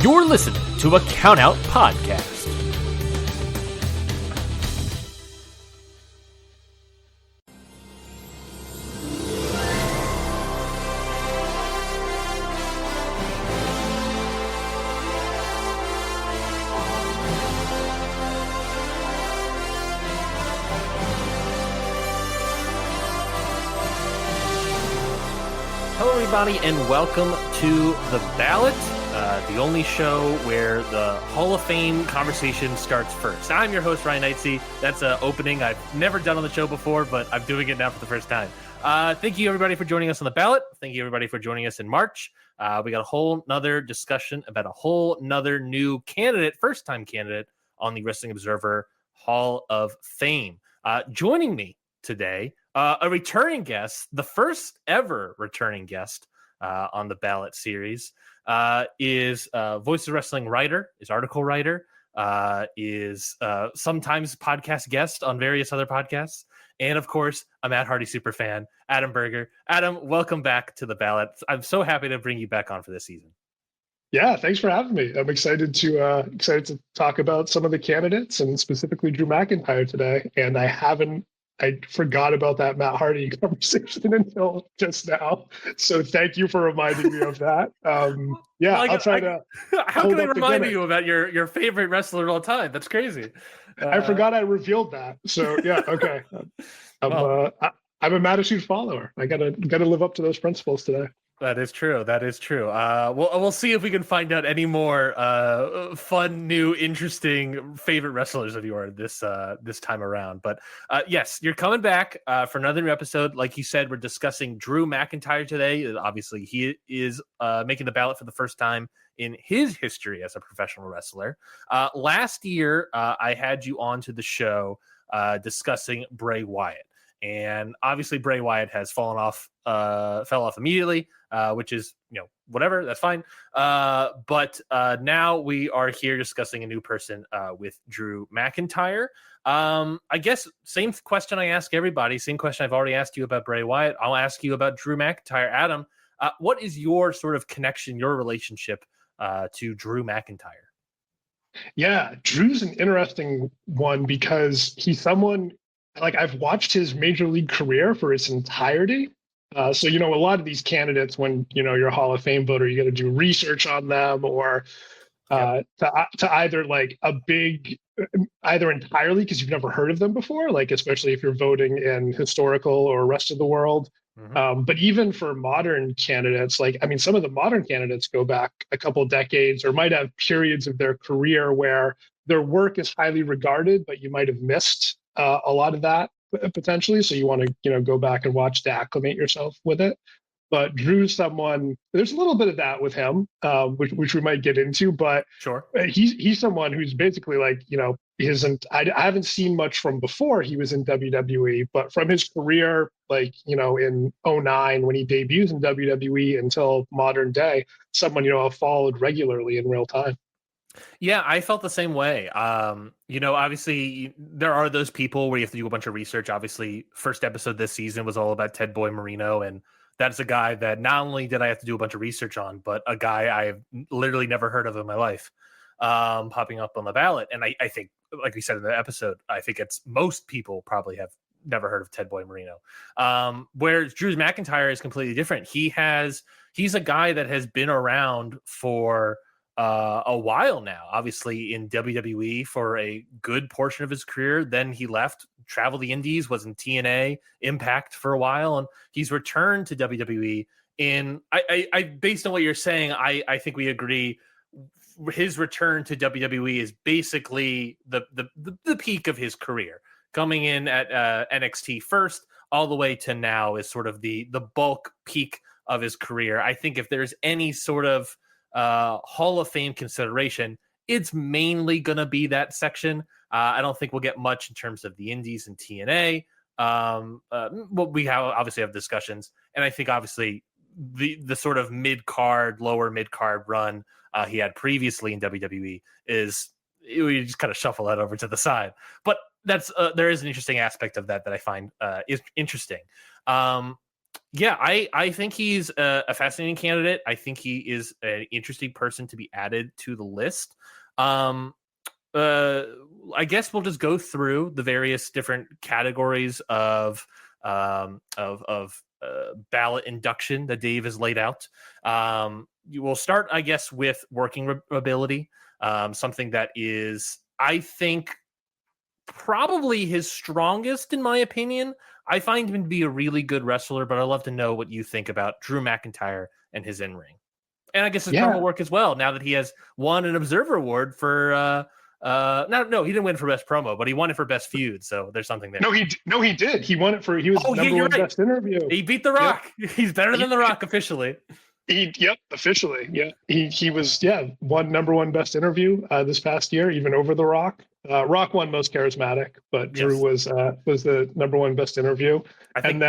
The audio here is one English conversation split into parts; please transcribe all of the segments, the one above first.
You're listening to a Countout Podcast. Hello, everybody, and welcome to The Ballot, the only show where the Hall of Fame conversation starts first. I'm your host, Ryan Knightsey. That's an opening I've never done on the show before, but I'm doing it now for the first time. Thank you, everybody, for joining us on The Ballot. Thank you, everybody, for joining us in March. We got a whole nother discussion about a whole nother new candidate, first-time candidate on the Wrestling Observer Hall of Fame. Joining me today, a returning guest, the first ever returning guest on the Ballot series, is Voice of Wrestling writer, is article writer, is sometimes podcast guest on various other podcasts, and of course, a Matt Hardy super fan, Adam Berger. Adam, welcome back to the Ballot. I'm so happy to bring you back on for this season. Yeah, thanks for having me. I'm excited to talk about some of the candidates and specifically Drew McIntyre today. And I forgot about that Matt Hardy conversation until just now. So thank you for reminding me of that. I'll try to. How can I remind you about your favorite wrestler of all time? That's crazy. I forgot I revealed that. So yeah, okay. I'm a Mattitude follower. I gotta live up to those principles today. That is true. We'll see if we can find out any more fun, new, interesting favorite wrestlers of yours this time around. But yes, you're coming back for another new episode. Like you said, we're discussing Drew McIntyre today. Obviously, he is making the ballot for the first time in his history as a professional wrestler. Last year, I had you on to the show discussing Bray Wyatt. And obviously Bray Wyatt has fell off immediately, which is, whatever, that's fine. But now we are here discussing a new person with Drew McIntyre. I guess same question I ask everybody, same question I've already asked you about Bray Wyatt. I'll ask you about Drew McIntyre. Adam, what is your sort of connection, your relationship to Drew McIntyre? Yeah, Drew's an interesting one because he's someone, like, I've watched his major league career for its entirety. So, a lot of these candidates, when, you're a Hall of Fame voter, you got to do research on them or to either like either entirely because you've never heard of them before, like, especially if you're voting in historical or rest of the world. Mm-hmm. But even for modern candidates, some of the modern candidates go back a couple of decades or might have periods of their career where their work is highly regarded, but you might have missed a lot of that potentially. So you want to, go back and watch to acclimate yourself with it. But Drew's someone, there's a little bit of that with him, which we might get into, but sure. He's someone who's basically like, I haven't seen much from before he was in WWE, but from his career, in 2009 when he debuts in WWE until modern day, someone, I've followed regularly in real time. Yeah, I felt the same way. Obviously there are those people where you have to do a bunch of research. Obviously, first episode this season was all about Ted Boy Marino, and that's a guy that not only did I have to do a bunch of research on, but a guy I've literally never heard of in my life, popping up on the ballot. And I think, like we said in the episode, I think most people probably have never heard of Ted Boy Marino. Whereas Drew McIntyre is completely different. He's a guy that has been around for a while now, obviously in WWE for a good portion of his career. Then he left, traveled the indies, was in TNA, Impact for a while, and he's returned to WWE. I based on what you're saying, I think we agree his return to WWE is basically the peak of his career, coming in at NXT first all the way to now is sort of the bulk peak of his career. I think if there's any sort of Hall of Fame consideration, it's mainly going to be that section. I don't think we'll get much in terms of the indies and TNA. We obviously have discussions, and I think obviously the sort of mid-card, lower mid-card run he had previously in WWE we just kind of shuffle that over to the side. But that's there is an interesting aspect of that I find is interesting. Yeah, I think he's a fascinating candidate. I think he is an interesting person to be added to the list. Um, I guess we'll just go through the various different categories of ballot induction that Dave has laid out. You will start, I guess, with working ability, something that is, I think, probably his strongest, in my opinion. I find him to be a really good wrestler, but I'd love to know what you think about Drew McIntyre and his in-ring. And I guess his promo work as well, now that he has won an Observer Award for no, he didn't win for best promo, but he won it for best feud, so there's something there. No, he did. He won it for, he was number one best interview. He beat The Rock. Yep. He's better than The Rock officially. Officially. Yeah. He was won number one best interview this past year, even over The Rock. Rock won most charismatic, but Drew was the number one best interview. I think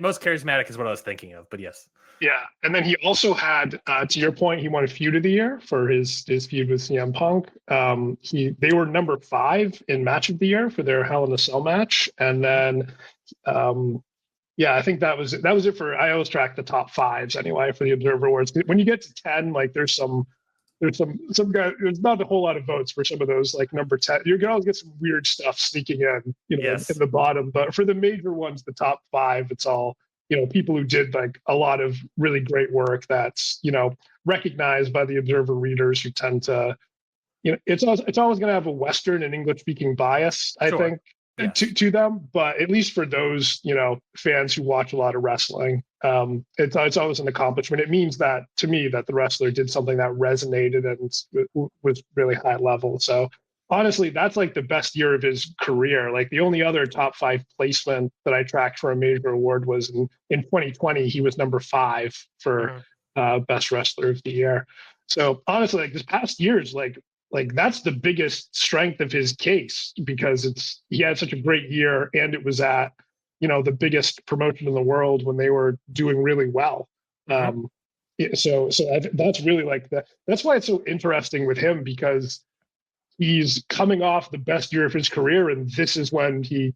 most charismatic is what I was thinking of, but yes. Yeah, and then he also had, to your point, he won a feud of the year for his feud with CM Punk. They were number 5 in match of the year for their Hell in a Cell match, and then I think that was it for. I always track the top 5s anyway for the Observer Awards. When you get to 10, like there's some guy. There's not a whole lot of votes for some of those, like number 10. You can always get some weird stuff sneaking in, in the bottom. But for the major ones, the top 5, it's all, people who did like a lot of really great work that's, recognized by the Observer readers who tend to, it's always going to have a Western and English speaking bias, I think, to them. But at least for those, fans who watch a lot of wrestling, it's always an accomplishment. It means that, to me, that the wrestler did something that resonated and was really high level. So honestly, that's like the best year of his career. Like the only other top 5 placement that I tracked for a major award was in 2020. He was number 5 for best wrestler of the year. So honestly, like this past year's like that's the biggest strength of his case, because he had such a great year, and it was at the biggest promotion in the world when they were doing really well. So that's really like that's why it's so interesting with him, because he's coming off the best year of his career, and this is when he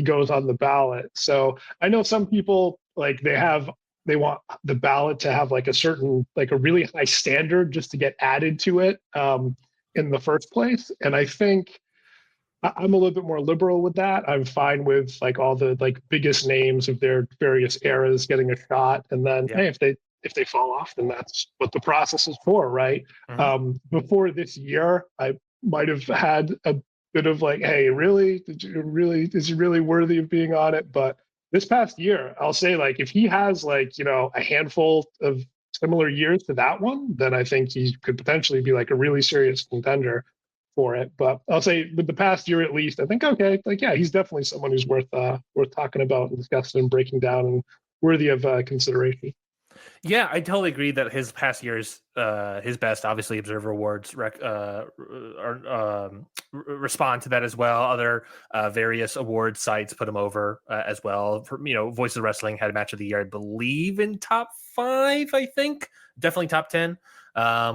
goes on the ballot. So I know some people, like, they want the ballot to have like a certain, like a really high standard just to get added to it in the first place. And I think I'm a little bit more liberal with that. I'm fine with like all the like biggest names of their various eras getting a shot, and then hey, if they fall off, then that's what the process is for, right? Before this year, I might have had a bit of like, hey, really, is he really worthy of being on it? But this past year, I'll say, like, if he has like, a handful of similar years to that one, then I think he could potentially be like a really serious contender for it. But I'll say with the past year, at least, I think, okay, like, yeah, he's definitely someone who's worth talking about and discussing and breaking down, and worthy of consideration. Yeah, I totally agree that his past year's his best. Obviously, Observer Awards respond to that as well. Other various award sites put him over as well. For, Voice of Wrestling had a match of the year, I believe, in top 5. I think definitely top 10.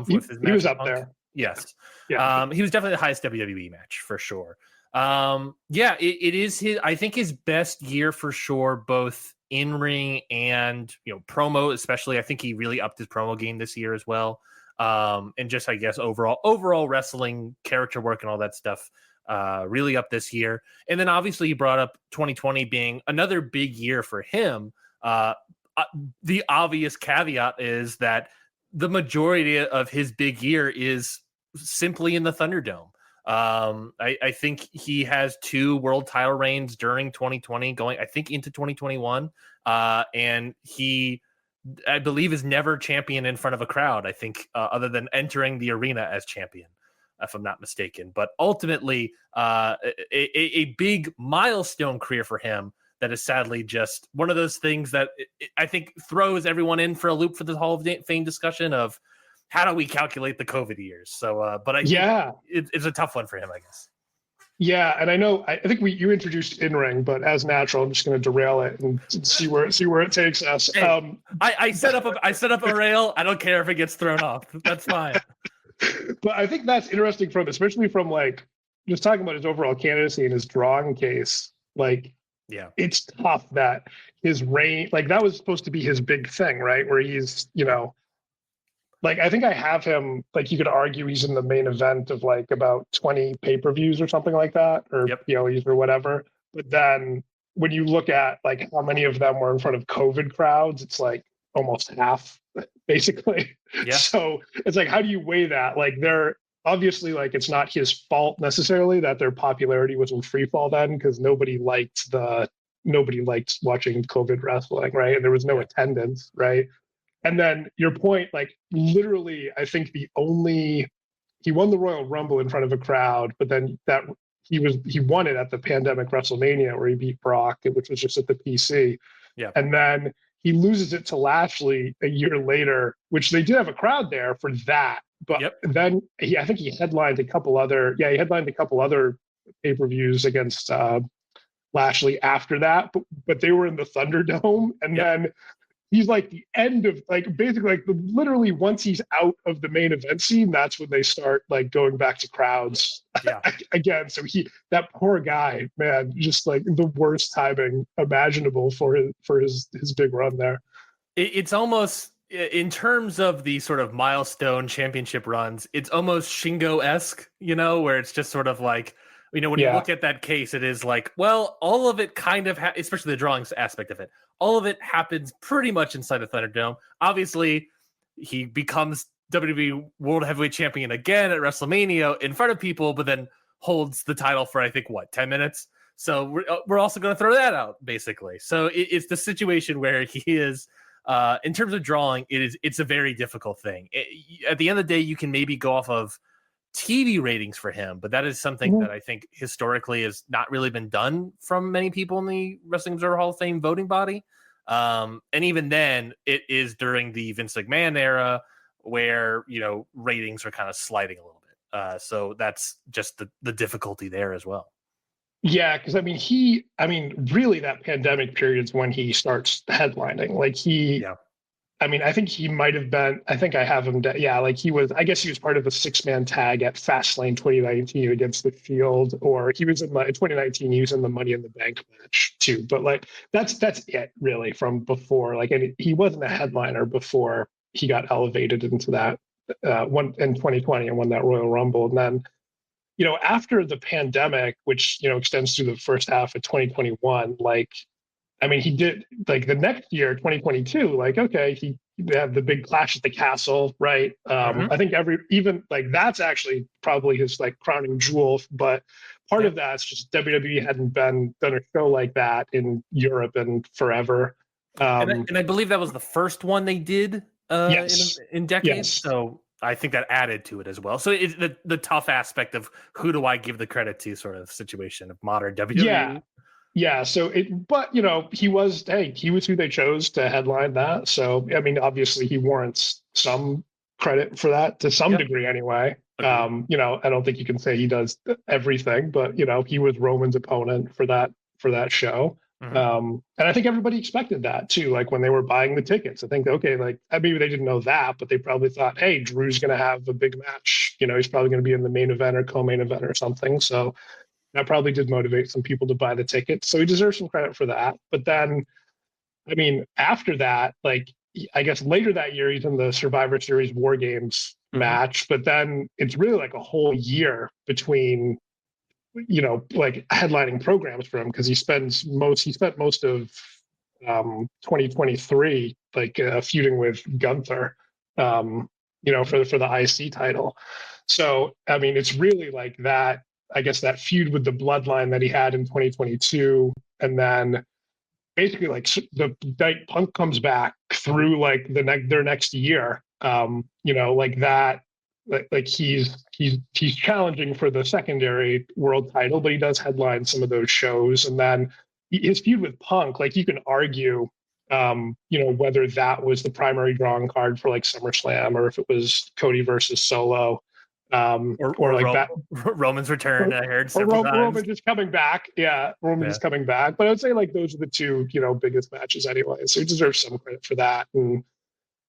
He was up there. Yes, he was definitely the highest WWE match for sure. It is his. I think his best year for sure, both in ring and promo, especially. I think he really upped his promo game this year as well, and just, I guess, overall wrestling character work and all that stuff really up this year. And then obviously you brought up 2020 being another big year for him. The obvious caveat is that the majority of his big year is simply in the Thunderdome. I think he has 2 world title reigns during 2020 going, I think, into 2021. And he, I believe, is never champion in front of a crowd, I think, other than entering the arena as champion, if I'm not mistaken. But ultimately, a big milestone career for him that is sadly just one of those things that I think throws everyone in for a loop for the Hall of Fame discussion of how do we calculate the COVID years? So, but I think it's a tough one for him, I guess. Yeah, and I think you introduced in-ring, but as natural, I'm just going to derail it and see where it takes us. Hey, I set up a rail. I don't care if it gets thrown off. That's fine. But I think that's interesting especially from like just talking about his overall candidacy and his drawing case. Like, Yeah. it's tough that his reign, like that was supposed to be his big thing, right? Where he's, like I think I have him, like you could argue he's in the main event of like about 20 pay-per-views or something like that, or Yep. PLEs or whatever. But then when you look at like how many of them were in front of COVID crowds, it's like almost half, basically. Yeah. So it's like, how do you weigh that? Like they're obviously like it's not his fault necessarily that their popularity was in free fall then, because nobody liked watching COVID wrestling, right? And there was no Yeah. attendance, right? And then your point, like literally, I think he won the Royal Rumble in front of a crowd, but then he won it at the pandemic WrestleMania where he beat Brock, which was just at the PC. Yeah. And then he loses it to Lashley a year later, which they did have a crowd there for that. But Yep. then I think he headlined a couple other pay-per-views against Lashley after that, but they were in the Thunderdome, and Yep. then he's like the end of like basically like literally once he's out of the main event scene, that's when they start like going back to crowds again. So that poor guy, man, just like the worst timing imaginable for his big run there. It's almost, in terms of the sort of milestone championship runs, it's almost Shingo-esque, where it's just sort of like, when you look at that case, it is like, well, all of it kind of, especially the drawings aspect of it, all of it happens pretty much inside the Thunderdome. Obviously, he becomes WWE World Heavyweight Champion again at WrestleMania in front of people, but then holds the title for, I think, 10 minutes? So we're also going to throw that out, basically. So it's the situation where he is, in terms of drawing, it's a very difficult thing. At the end of the day, you can maybe go off of TV ratings for him, but that is something that I think historically has not really been done from many people in the Wrestling Observer Hall of Fame voting body. And even then, it is during the Vince McMahon era where, ratings are kind of sliding a little bit. So that's just the difficulty there as well. Yeah, because really that pandemic period is when he starts headlining. Like I think he might have been, I think I have him, like I guess he was part of a 6-man tag at Fastlane 2019 against The Field, or he was in 2019, he was in the Money in the Bank match too. But like, that's it really from before. Like, and he wasn't a headliner before he got elevated into that one in 2020 and won that Royal Rumble. And then, after the pandemic, which, extends through the first half of 2021, he did like the next year, 2022, like, okay, he had the big Clash at the Castle, right? I think even that's actually probably his like crowning jewel, but part of that's just WWE hadn't done a show like that in Europe in forever. And I believe that was the first one they did in decades. Yes. So I think that added to it as well. So it's the tough aspect of who do I give the credit to sort of situation of modern WWE. Yeah. So he was who they chose to headline that. So, obviously he warrants some credit for that to some degree anyway. I don't think you can say he does everything, but, he was Roman's opponent for that show. And I think everybody expected that too. Like when they were buying the tickets, I think, okay, like maybe they didn't know that, but they probably thought, hey, Drew's going to have a big match. He's probably going to be in the main event or co-main event or something. So that probably did motivate some people to buy the tickets. So he deserves some credit for that. But then, after that, like, I guess later that year, he's in the Survivor Series War Games match. But then it's really like a whole year between, like headlining programs for him, because he spent most of 2023 like feuding with Gunther, for the IC title. So, it's really like that. I guess that feud with the Bloodline that he had in 2022, and then basically like the night Punk comes back through like their next year, like that, like he's challenging for the secondary world title, but he does headline some of those shows, and then his feud with Punk, like you can argue, whether that was the primary drawing card for like SummerSlam or if it was Cody versus Solo. Or like that Roman's return. I heard several times. Roman just coming back. Yeah, Roman just coming back. But I would say like those are the two, biggest matches anyway. So he deserves some credit for that. And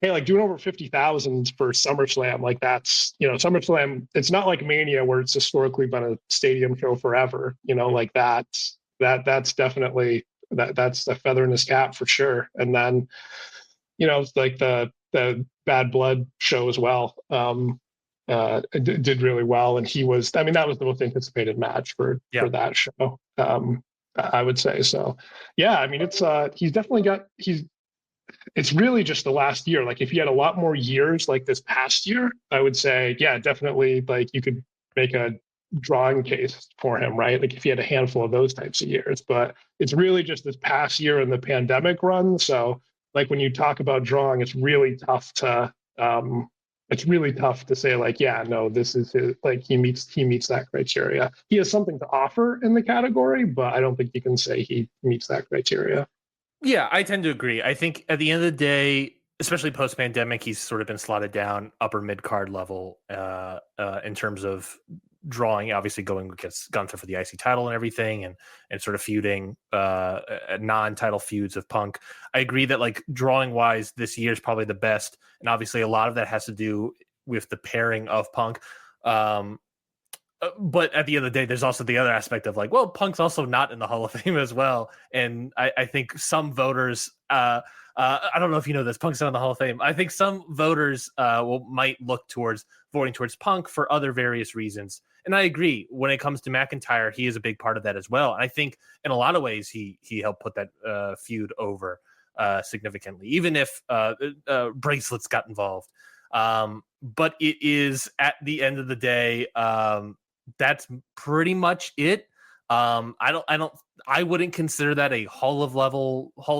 hey, like doing over 50,000 for SummerSlam, like that's, SummerSlam, it's not like Mania where it's historically been a stadium show forever, like that's definitely that's a feather in his cap for sure. And then, it's like the Bad Blood show as well. Did really well, and he was. I mean, that was the most anticipated match for that show. I would say so. Yeah, I mean, he's definitely got it's really just the last year. Like if he had a lot more years like this past year, I would say, yeah, definitely like you could make a drawing case for him, right? Like if he had a handful of those types of years, but it's really just this past year in the pandemic run. So like when you talk about drawing, it's really tough to say like, yeah, no, this is his, like he meets that criteria. He has something to offer in the category, but I don't think you can say he meets that criteria. Yeah, I tend to agree. I think at the end of the day, especially post pandemic, he's sort of been slotted down upper mid card level in terms of drawing, obviously going against Gunther for the IC title and everything, and sort of feuding non-title feuds of Punk. I agree that like drawing wise, this year is probably the best, and obviously a lot of that has to do with the pairing of Punk. But at the end of the day, there's also the other aspect of like, well, Punk's also not in the Hall of Fame as well. And I think some voters, I don't know if you know this, Punk's not in the Hall of Fame. I think some voters might look towards voting towards Punk for other various reasons. And I agree, when it comes to McIntyre, he is a big part of that as well. And I think in a lot of ways, he helped put that feud over significantly, even if bracelets got involved. But it is, at the end of the day, that's pretty much it. I wouldn't consider that a Hall of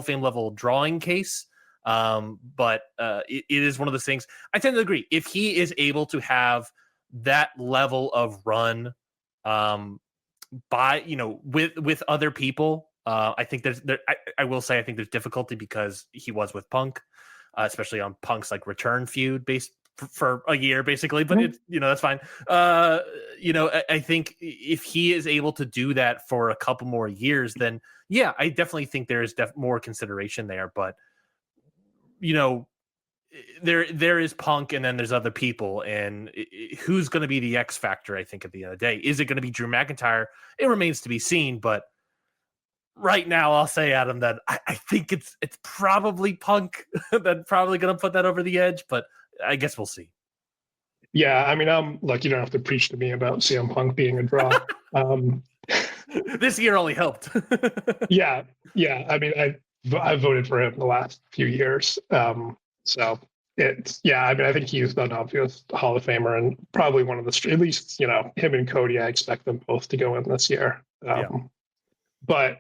Fame level drawing case. But it is one of those things. I tend to agree. If he is able to have that level of run, with other people, I think I will say I think there's difficulty because he was with Punk, especially on Punk's like return feud based for a year basically, but it's, that's fine. I think if he is able to do that for a couple more years, then yeah, I definitely think there is more consideration there. But there is Punk, and then there's other people, and who's going to be the X factor? I think at the end of the day, is it going to be Drew McIntyre? It remains to be seen, but right now I'll say, Adam, that I think it's probably Punk that's probably going to put that over the edge, but I guess we'll see. Yeah, I mean, I'm like, you don't have to preach to me about CM Punk being a draw. This year only helped. yeah. I mean, I voted for him the last few years. So I mean, I think he's an obvious Hall of Famer, and probably one of the, at least, him and Cody, I expect them both to go in this year. But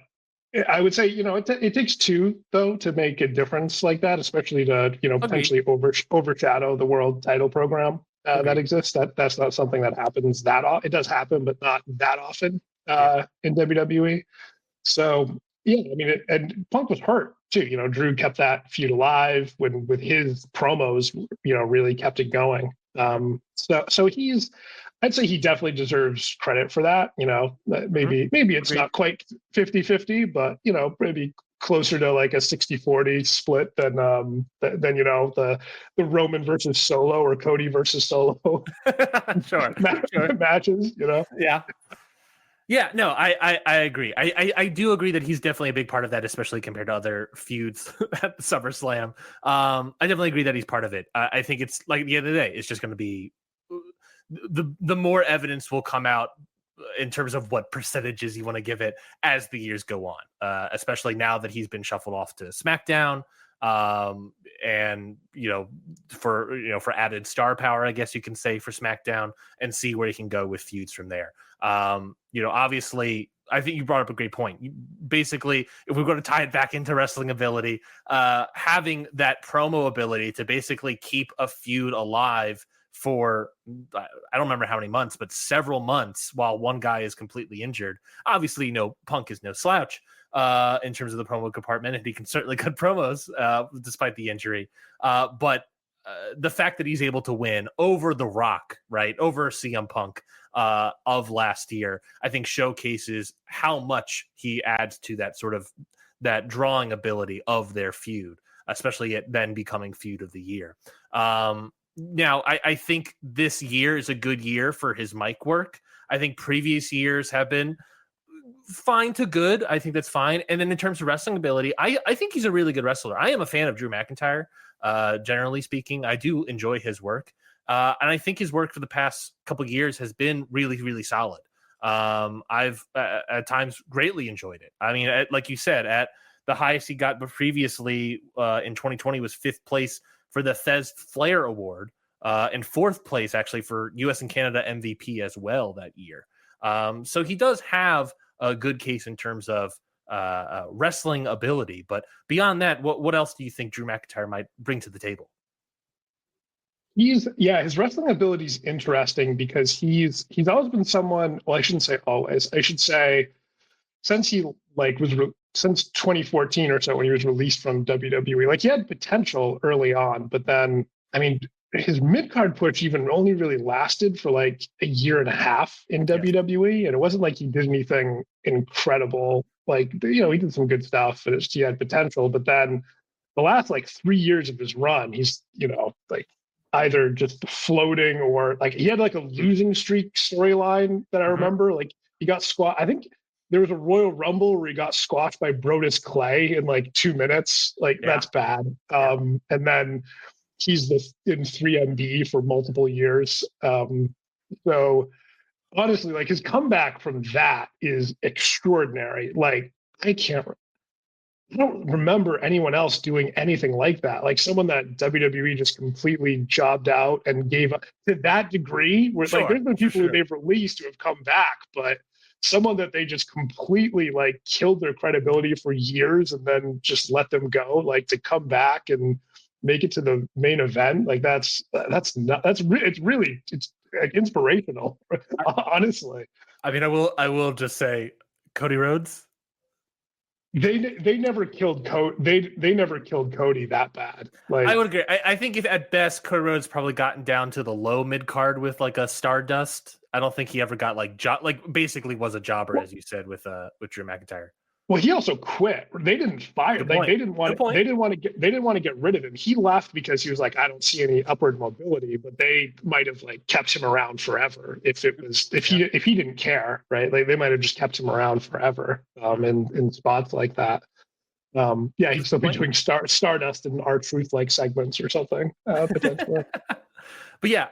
I would say, it takes two, though, to make a difference like that, especially to, potentially overshadow the world title program that exists. That's not something that happens that often. It does happen, but not that often in WWE. So, yeah, I mean, and Punk was hurt, too. Drew kept that feud alive with his promos, really kept it going. So I'd say he definitely deserves credit for that. Maybe it's not quite 50-50, but maybe closer to like a 60-40 split than the Roman versus Solo or Cody versus Solo sure. matches. Yeah, no, I agree. I do agree that he's definitely a big part of that, especially compared to other feuds at SummerSlam. I definitely agree that he's part of it. I think it's like at the end of the day, it's just going to be the more evidence will come out in terms of what percentages you want to give it as the years go on, especially now that he's been shuffled off to SmackDown, and for added star power, I guess you can say, for SmackDown, and see where he can go with feuds from there. Obviously, I think you brought up a great point. Basically, if we're going to tie it back into wrestling ability, having that promo ability to basically keep a feud alive for, I don't remember how many months, but several months while one guy is completely injured. Obviously, Punk is no slouch in terms of the promo compartment, and he can certainly cut promos despite the injury. But the fact that he's able to win over The Rock, right, over CM Punk of last year, I think showcases how much he adds to that sort of that drawing ability of their feud, especially it then becoming feud of the year. Now, I think this year is a good year for his mic work. I think previous years have been fine to good. I think that's fine. And then in terms of wrestling ability, I think he's a really good wrestler. I am a fan of Drew McIntyre. Generally speaking, I do enjoy his work. And I think his work for the past couple of years has been really, really solid. I've at times greatly enjoyed it. I mean, like you said, at the highest he got previously in 2020 was 5th place for the Thez Flair Award, and 4th place actually for US and Canada MVP as well that year. So he does have a good case in terms of wrestling ability. But beyond that, what else do you think Drew McIntyre might bring to the table? His wrestling ability is interesting because he's always been someone. Well, I shouldn't say always. I should say since he since 2014 or so when he was released from WWE, like he had potential early on, but then I mean his mid-card push even only really lasted for like a year and a half in WWE, and it wasn't like he did anything incredible. Like he did some good stuff, and he had potential, but then the last like 3 years of his run, he's like either just floating or like he had like a losing streak storyline that I remember. Like he got I think there was a Royal Rumble where he got squashed by Brodus Clay in like 2 minutes. Like that's bad. And then he's in 3MB for multiple years. So honestly, like his comeback from that is extraordinary. Like I don't remember anyone else doing anything like that. Like someone that WWE just completely jobbed out and gave up to that degree. Where like there's been people who they've released who have come back, but someone that they just completely like killed their credibility for years and then just let them go, like to come back and make it to the main event. Like it's like inspirational, honestly. I mean, I will just say Cody Rhodes. They never killed Cody. They never killed Cody that bad. Like I would agree. I think if at best Cody Rhodes probably gotten down to the low mid card with like a Stardust. I don't think he ever got like basically was a jobber, as you said, with Drew McIntyre. Well, he also quit. They didn't fire. Like they didn't want to get rid of him. He left because he was like, I don't see any upward mobility. But they might have like kept him around forever if he didn't care, right? Like they might have just kept him around forever in spots like that. He'd still be doing Stardust and R-Truth like segments or something potentially. But yeah,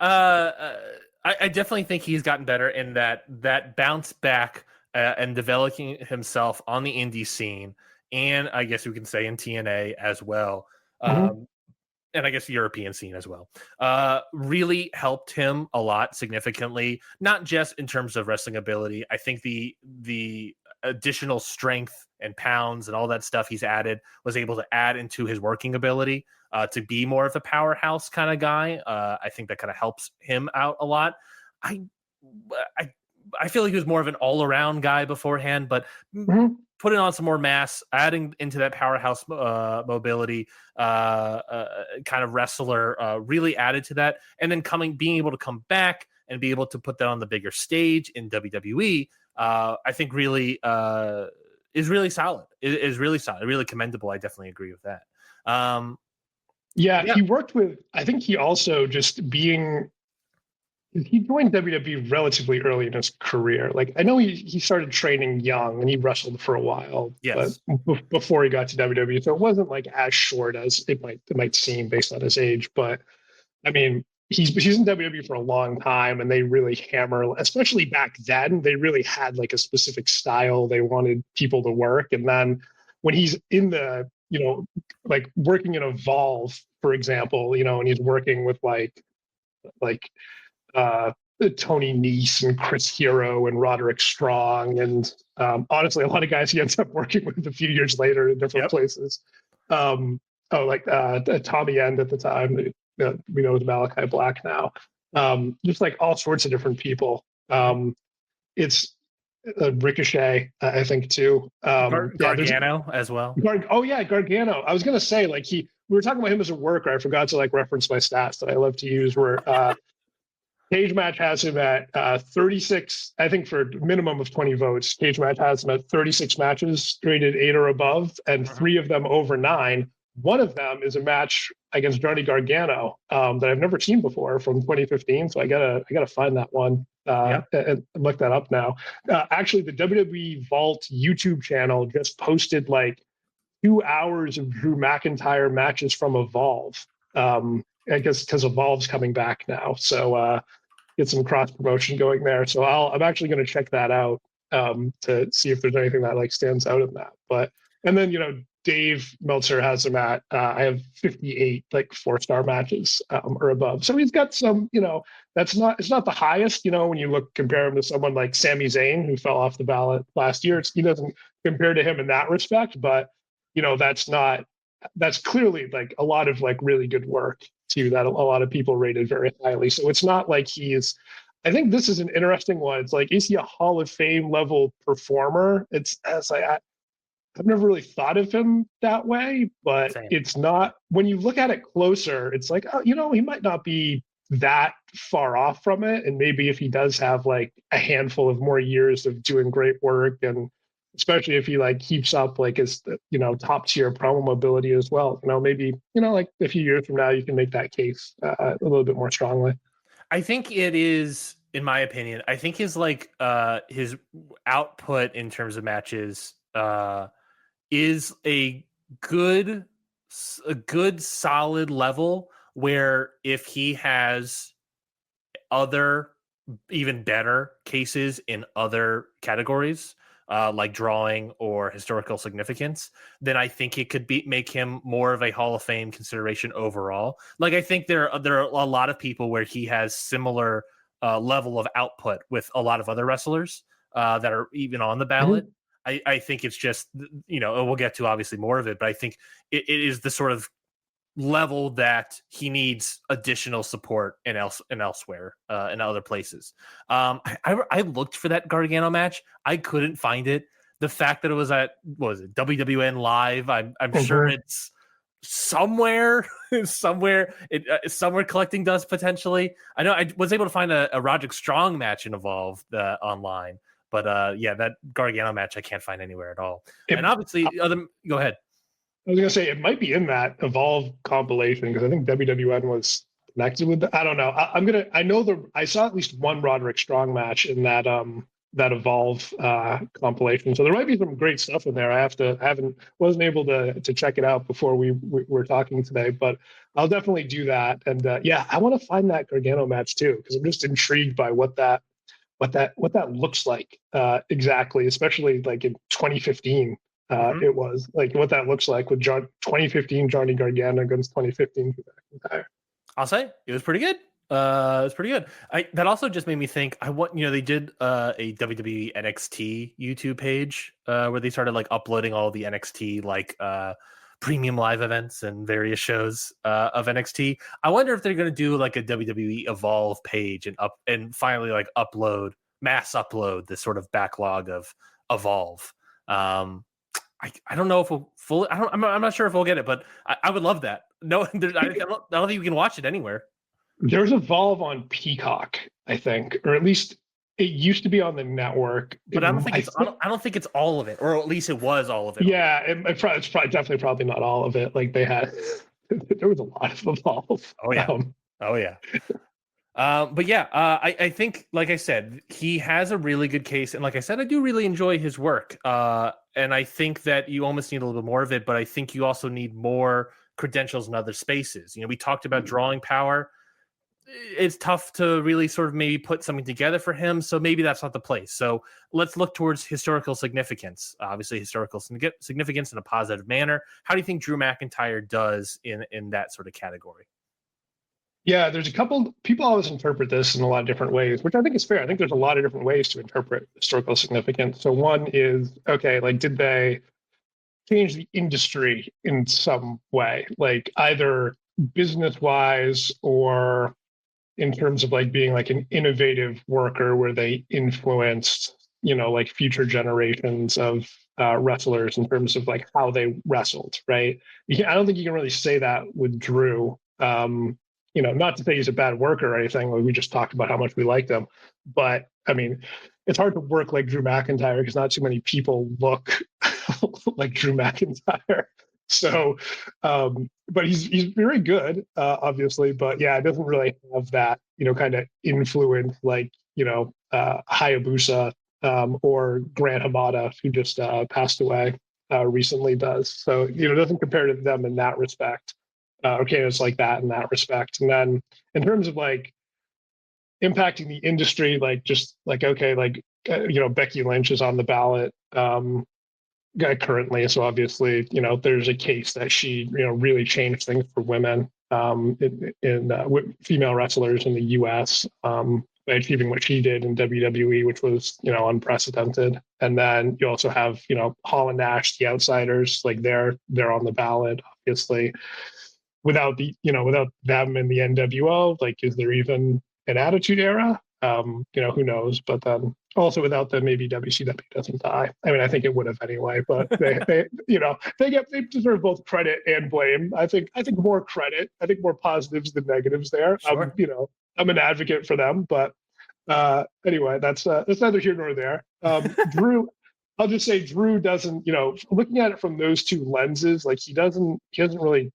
I definitely think he's gotten better in that bounce back. And developing himself on the indie scene, and I guess we can say in TNA as well, and I guess the European scene as well, really helped him a lot significantly, not just in terms of wrestling ability. I think the additional strength and pounds and all that stuff he's added was able to add into his working ability to be more of a powerhouse kind of guy. I think that kind of helps him out a lot. I feel like he was more of an all-around guy beforehand, but putting on some more mass, adding into that powerhouse mobility kind of wrestler really added to that. And then being able to come back and be able to put that on the bigger stage in WWE, I think really is really solid. It is really solid, really commendable. I definitely agree with that. He worked with, I think he also just he joined WWE relatively early in his career. Like I know he started training young and he wrestled for a while, but before he got to WWE, so it wasn't like as short as it might seem based on his age. But I mean, he's in WWE for a long time, and they really hammer, especially back then. They really had like a specific style they wanted people to work, and then when he's in the like working in Evolve, for example, and he's working with like Tony Nese and Chris Hero and Roderick Strong, and honestly, a lot of guys he ends up working with a few years later in different places. Tommy End at the time, we know as Malachi Black now. Just like all sorts of different people. It's Ricochet, I think too. Gargano as well. Gargano. I was gonna say we were talking about him as a worker. I forgot to reference my stats that I love to use. Where Cage Match has him at 36, I think for a minimum of 20 votes. Cage Match has him at 36 matches, rated 8 or above, and 3 of them over 9. One of them is a match against Johnny Gargano that I've never seen before from 2015. So I gotta find that one. Yeah. and look that up now. Actually, the WWE Vault YouTube channel just posted like 2 hours of Drew McIntyre matches from Evolve. I guess because Evolve's coming back now, so get some cross promotion going there. So I'm actually going to check that out to see if there's anything that like stands out in that. But and then Dave Meltzer has them at I have 58 like 4-star matches or above. So he's got some, it's not the highest, when you compare him to someone like Sami Zayn who fell off the ballot last year. He doesn't compare to him in that respect, but that's clearly like a lot of like really good work too that a lot of people rated very highly. So it's not like I think this is an interesting one. It's like, is he a Hall of Fame level performer? I've never really thought of him that way, but Same. it's not, when you look at it closer, it's like, oh, he might not be that far off from it. And maybe if he does have like a handful of more years of doing great work, and especially if he like keeps up like his, top tier promo mobility as well, maybe, like a few years from now, you can make that case a little bit more strongly. I think it is, in my opinion, I think his output in terms of matches is a good solid level where if he has other even better cases in other categories, like drawing or historical significance, then I think it could make him more of a Hall of Fame consideration overall. Like I think there are a lot of people where he has similar level of output with a lot of other wrestlers that are even on the ballot. Mm-hmm. I think it's just, we'll get to obviously more of it, but I think it is the sort of level that he needs additional support in elsewhere in other places. I looked for that Gargano match. I couldn't find it. The fact that it was at, what was it, WWN Live, I'm sure it's somewhere somewhere collecting dust potentially. I know I was able to find a Roderick Strong match in Evolve online, but that Gargano match I can't find anywhere at all. And obviously go ahead. I was gonna say it might be in that Evolve compilation because I think WWN was connected with I don't know. I saw at least one Roderick Strong match in that Evolve compilation. So there might be some great stuff in there. Wasn't able to check it out before we were talking today, but I'll definitely do that. And I want to find that Gargano match too because I'm just intrigued by what that looks like exactly, especially like in 2015. It was like what that looks like with 2015 Johnny Gargano against 2015 McIntyre. I'll say it was pretty good. It was pretty good. That also just made me think. They did a WWE NXT YouTube page where they started like uploading all the NXT like premium live events and various shows of NXT. I wonder if they're going to do like a WWE Evolve page and finally like mass upload this sort of backlog of Evolve. I don't know if we'll fully. I'm not sure if we'll get it, but I would love that. No, I don't think you can watch it anywhere. There's Evolve on Peacock, I think, or at least it used to be on the network. But I don't think it's all of it, or at least it was all of it. Yeah, it's definitely not all of it. Like they had, there was a lot of Evolve. Oh yeah. I think, like I said, he has a really good case. And like I said, I do really enjoy his work. And I think that you almost need a little bit more of it, but I think you also need more credentials in other spaces. We talked about drawing power. It's tough to really sort of maybe put something together for him. So maybe that's not the place. So let's look towards historical significance. Obviously, historical significance in a positive manner. How do you think Drew McIntyre does in that sort of category? Yeah, there's a couple people always interpret this in a lot of different ways, which I think is fair. I think there's a lot of different ways to interpret historical significance. So one is, okay, like did they change the industry in some way, like either business-wise or in terms of like being like an innovative worker where they influenced, like future generations of wrestlers in terms of like how they wrestled, right? I don't think you can really say that with Drew. Not to say he's a bad worker or anything. Like we just talked about how much we liked him, but I mean, it's hard to work like Drew McIntyre because not too many people look like Drew McIntyre. So, but he's very good, obviously. But yeah, it doesn't really have that, kind of influence like Hayabusa or Grant Hamada, who just passed away recently, does. So, it doesn't compare to them in that respect. Okay, it's like that in that respect. And then in terms of like impacting the industry, like just like, okay, like, Becky Lynch is on the ballot currently. So obviously, there's a case that she, really changed things for women in female wrestlers in the U.S. By achieving what she did in WWE, which was, unprecedented. And then you also have, Hall and Nash, the Outsiders, like they're on the ballot, obviously. Without them in the NWO, like, is there even an Attitude Era? Who knows? But then also without them, maybe WCW doesn't die. I mean, I think it would have anyway, but they deserve both credit and blame. I think more credit. I think more positives than negatives there. Sure. I'm an advocate for them, but anyway, that's neither here nor there. Drew, I'll just say Drew doesn't, looking at it from those two lenses, like he doesn't really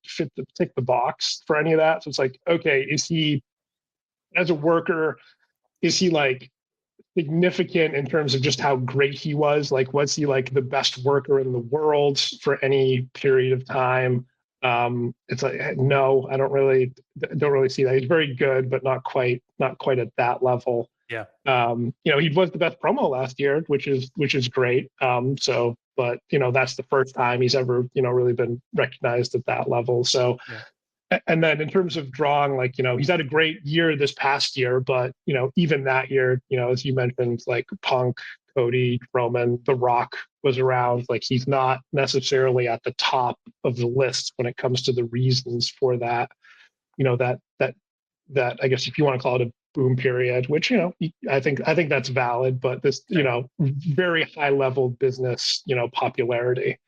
tick the box for any of that. So it's like, okay, is he, as a worker, is he like significant in terms of just how great he was? Like, was he like the best worker in the world for any period of time? It's like, no, I don't really see that. He's very good, but not quite at that level. Yeah. He was the best promo last year, which is great. But that's the first time he's ever, really been recognized at that level. So, and then in terms of drawing, like, he's had a great year this past year, but, even that year, as you mentioned, like Punk, Cody, Roman, The Rock was around. Like, he's not necessarily at the top of the list when it comes to the reasons for that, that I guess if you want to call it a boom period, which, I think that's valid, but this, very high level business, popularity.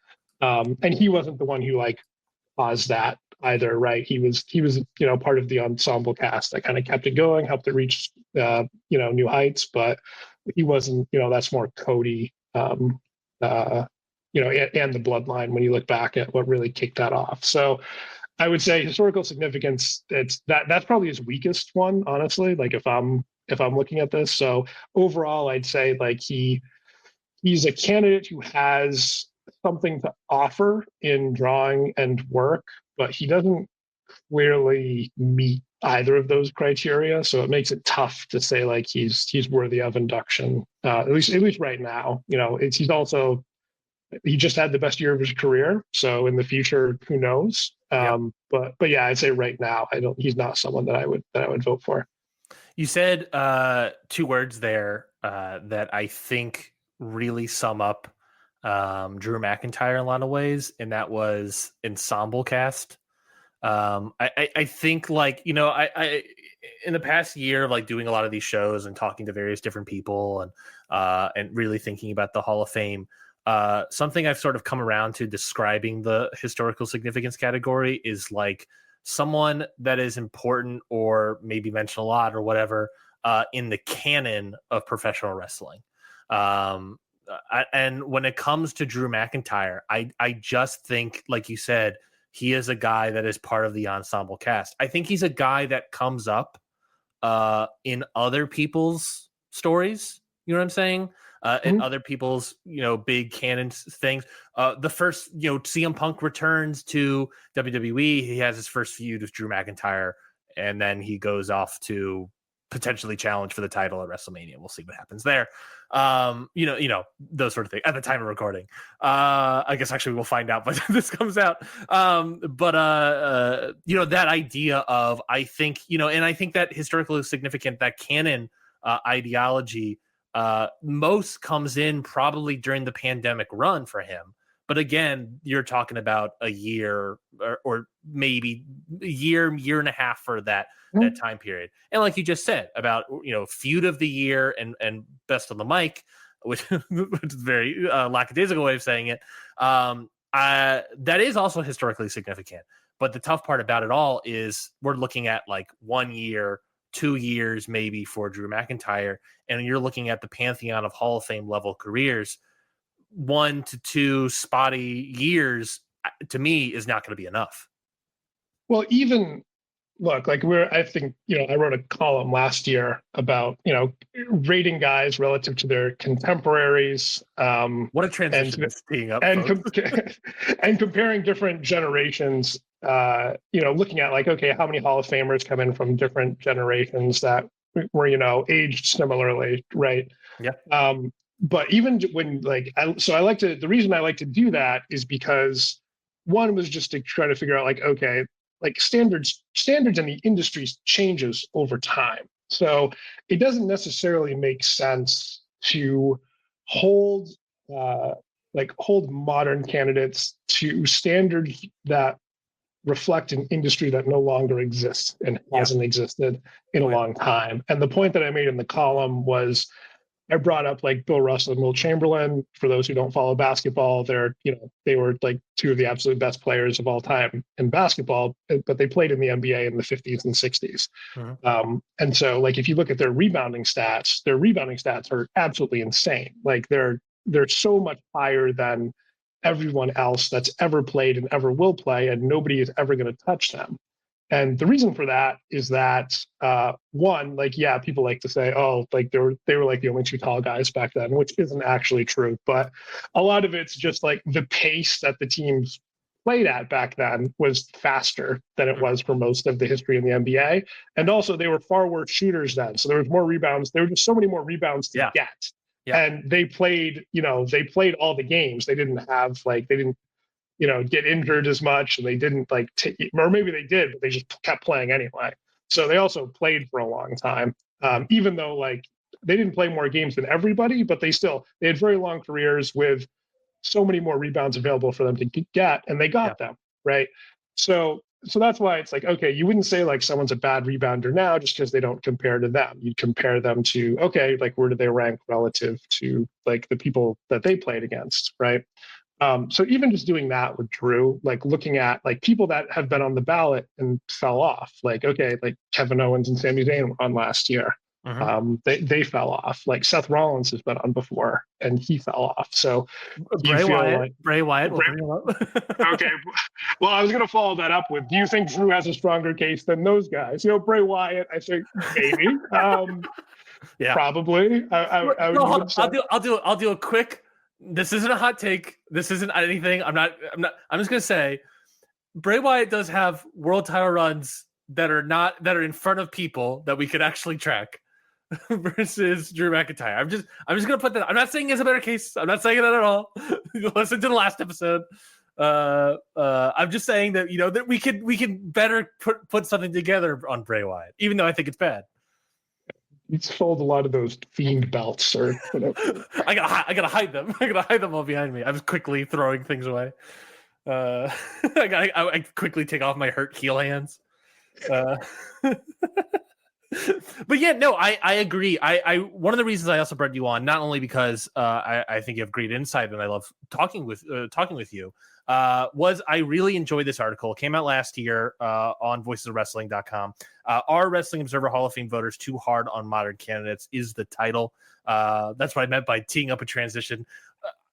And he wasn't the one who like caused that either, right? He was, part of the ensemble cast that kind of kept it going, helped it reach, new heights, but he wasn't, that's more Cody, and the Bloodline when you look back at what really kicked that off. So I would say historical significance, that's probably his weakest one, honestly, like if I'm looking at this. So overall, I'd say like he's a candidate who has something to offer in drawing and work, but he doesn't clearly meet either of those criteria. So it makes it tough to say like he's worthy of induction, at least right now. He just had the best year of his career. So in the future, who knows? But yeah, I'd say right now, he's not someone that I would vote for. You said two words there that I think really sum up Drew McIntyre in a lot of ways, and that was ensemble cast. I think like, I in the past year, like doing a lot of these shows and talking to various different people and really thinking about the Hall of Fame, something I've sort of come around to describing the historical significance category is like someone that is important or maybe mentioned a lot or whatever in the canon of professional wrestling. And when it comes to Drew McIntyre, I just think, like you said, he is a guy that is part of the ensemble cast. I think he's a guy that comes up in other people's stories. You know what I'm saying? In other people's, big canon things. The first, CM Punk returns to WWE. He has his first feud with Drew McIntyre, and then he goes off to potentially challenge for the title at WrestleMania. We'll see what happens there. Those sort of things at the time of recording. I guess actually we'll find out, but this comes out. That idea of, I think, and I think that historically significant, that canon ideology most comes in probably during the pandemic run for him. But again, you're talking about a year or maybe a year and a half for that time period. And like you just said about, feud of the year and best on the mic, which is a very lackadaisical way of saying it. That is also historically significant. But the tough part about it all is we're looking at like 1 year, 2 years maybe for Drew McIntyre, and you're looking at the pantheon of Hall of Fame level careers. 1 to 2 spotty years to me is not going to be enough. Well, even look, like I think, I wrote a column last year about, rating guys relative to their contemporaries. What a transition And this being up, and folks. and comparing different generations, looking at like, okay, how many Hall of Famers come in from different generations that were, aged similarly, right? Yeah. But even when the reason I like to do that is because one was just to try to figure out like, okay, like standards in the industry changes over time. So it doesn't necessarily make sense to hold hold modern candidates to standards that reflect an industry that no longer exists and hasn't existed in a long time. And the point that I made in the column was I brought up like Bill Russell and Will Chamberlain. For those who don't follow basketball, they were like two of the absolute best players of all time in basketball, but they played in the NBA in the 50s and 60s. And so like if you look at their rebounding stats are absolutely insane. Like they're so much higher than everyone else that's ever played and ever will play, and nobody is ever going to touch them. And the reason for that is that one, like, yeah, people like to say, oh, like they were like the only two tall guys back then, which isn't actually true. But a lot of it's just like the pace that the teams played at back then was faster than it was for most of the history in the NBA. And also they were far worse shooters then. So there was more rebounds. There were just so many more rebounds to get. Yeah. And they played all the games. They didn't get injured as much, and they didn't or maybe they did, but they just kept playing anyway. So they also played for a long time, even though like they didn't play more games than everybody, but they had very long careers with so many more rebounds available for them to get, and they got them, right? So that's why it's like, okay, you wouldn't say like someone's a bad rebounder now just because they don't compare to them. You'd compare them to, okay, like where do they rank relative to like the people that they played against, right? So even just doing that with Drew, like looking at like people that have been on the ballot and fell off, like, okay, like Kevin Owens and Sami Zayn were on last year. They fell off. Like Seth Rollins has been on before and he fell off. So Bray Wyatt will bring him up. Okay. Well, I was going to follow that up with, do you think Drew has a stronger case than those guys? Bray Wyatt, I think maybe. Yeah, probably. I'll do a quick. This isn't a hot take. This isn't anything. I'm just gonna say, Bray Wyatt does have world title runs that are in front of people that we could actually track versus Drew McIntyre. I'm just gonna put that. I'm not saying it's a better case. I'm not saying that at all. Listen to the last episode. I'm just saying that that we can better put something together on Bray Wyatt, even though I think it's bad. He's sold a lot of those Fiend belts or whatever. I gotta hide them. I gotta hide them all behind me. I'm quickly throwing things away. I quickly take off my hurt heel hands. But yeah, no, I agree. I one of the reasons I also brought you on, not only because I think you have great insight and I love talking with you, was I really enjoyed this article. It came out last year on voicesofwrestling.com. Are Wrestling Observer Hall of Fame voters too hard on modern candidates is the title. That's what I meant by teeing up a transition.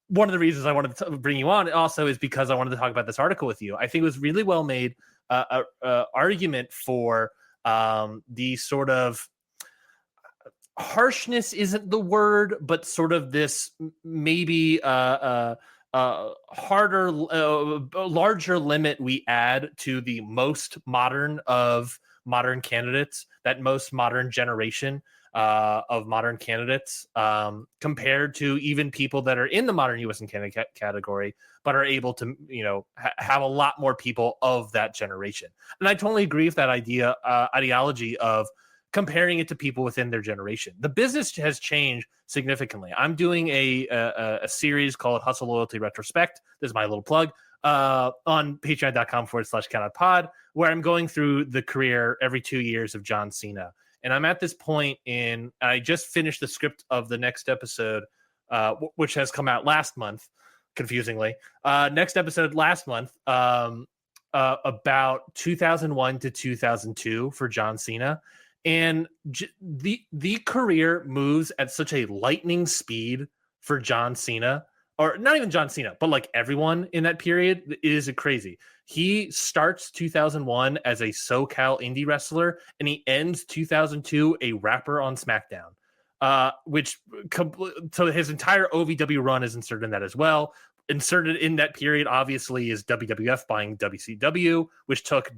One of the reasons I wanted to bring you on also is because I wanted to talk about this article with you. I think it was really well made argument for the sort of harshness isn't the word, but sort of this maybe harder, larger limit we add to the most modern of modern candidates, that most modern generation of modern candidates, compared to even people that are in the modern U.S. and Canada category, but are able to, have a lot more people of that generation. And I totally agree with that ideology of comparing it to people within their generation. The business has changed significantly. I'm doing a series called Hustle Loyalty Retrospect. This is my little plug on patreon.com/CountOutPod, where I'm going through the career every 2 years of John Cena. And I'm at this point I just finished the script of the next episode, which has come out last month, confusingly. Next episode last month, about 2001 to 2002 for John Cena. And the career moves at such a lightning speed for John Cena or not even John Cena, but like everyone in that period is crazy. He starts 2001 as a SoCal indie wrestler, and he ends 2002 a rapper on SmackDown. So his entire OVW run is inserted in that as well. Inserted in that period, obviously, is WWF buying WCW, which took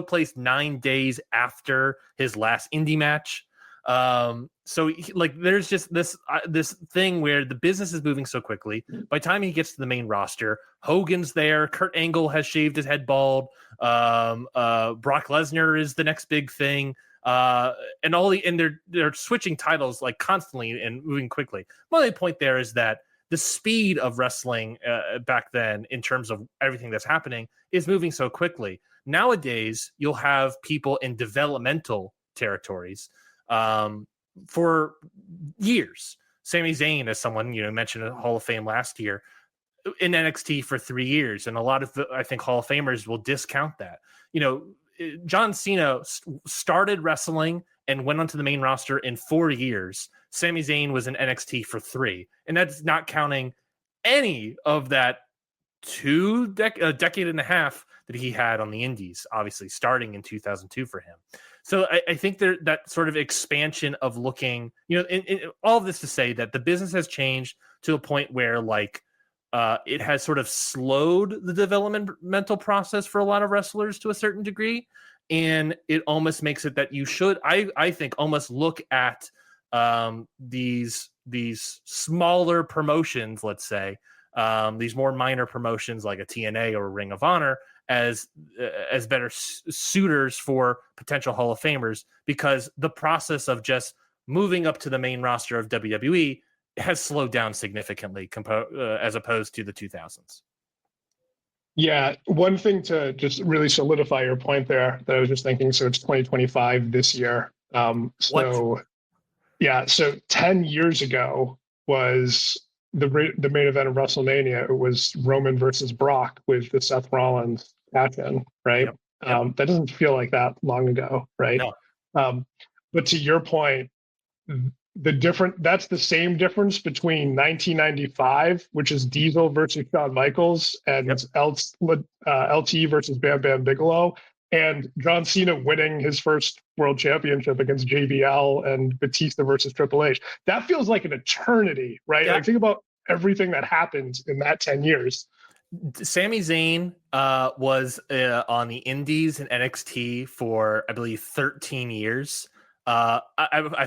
place 9 days after his last indie match. There's just this thing where the business is moving so quickly. By the time he gets to the main roster, Hogan's there, Kurt Angle has shaved his head bald, Brock Lesnar is the next big thing, and they're switching titles like constantly and moving quickly. My only point there is that the speed of wrestling back then, in terms of everything that's happening, is moving so quickly. Nowadays, you'll have people in developmental territories for years. Sami Zayn, as someone mentioned in Hall of Fame last year, in NXT for 3 years, and a lot of I think Hall of Famers will discount that. John Cena started wrestling and went onto the main roster in 4 years. Sami Zayn was in NXT for 3, and that's not counting any of that a decade and a half that he had on the indies, obviously starting in 2002 for him. So I think that sort of expansion of looking, in all of this to say that the business has changed to a point where it has sort of slowed the developmental process for a lot of wrestlers to a certain degree. And it almost makes it that you should, I think, almost look at these smaller promotions, let's say, these more minor promotions like a TNA or a Ring of Honor as better suitors for potential Hall of Famers, because the process of just moving up to the main roster of WWE has slowed down significantly as opposed to the 2000s. Yeah, one thing to just really solidify your point there that I was just thinking, so it's 2025 this year. So 10 years ago was the main event of WrestleMania. It was Roman versus Brock with the Seth Rollins cash-in, right? Yep. That doesn't feel like that long ago, right? No. But to your point, that's the same difference between 1995, which is Diesel versus Shawn Michaels, and LT versus Bam Bam Bigelow, and John Cena winning his first world championship against JBL and Batista versus Triple H. That feels like an eternity, right? Yeah. Like, think about everything that happened in that 10 years. Sami Zayn was on the indies and NXT for, I believe, 13 years. I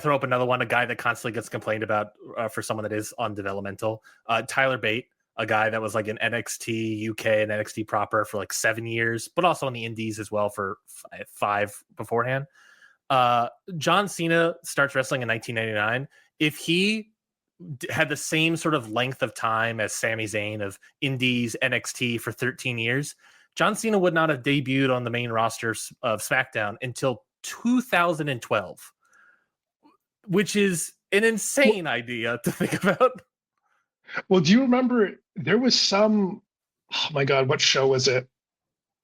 throw up another one, a guy that constantly gets complained about for someone that is on developmental. Tyler Bate, a guy that was like in NXT UK and NXT proper for like 7 years, but also on the indies as well for 5 beforehand. John Cena starts wrestling in 1999. If he had the same sort of length of time as Sami Zayn of indies, NXT for 13 years, John Cena would not have debuted on the main roster of SmackDown until 2012, which is an insane idea to think about. Well, do you remember there was some, oh my God, what show was it?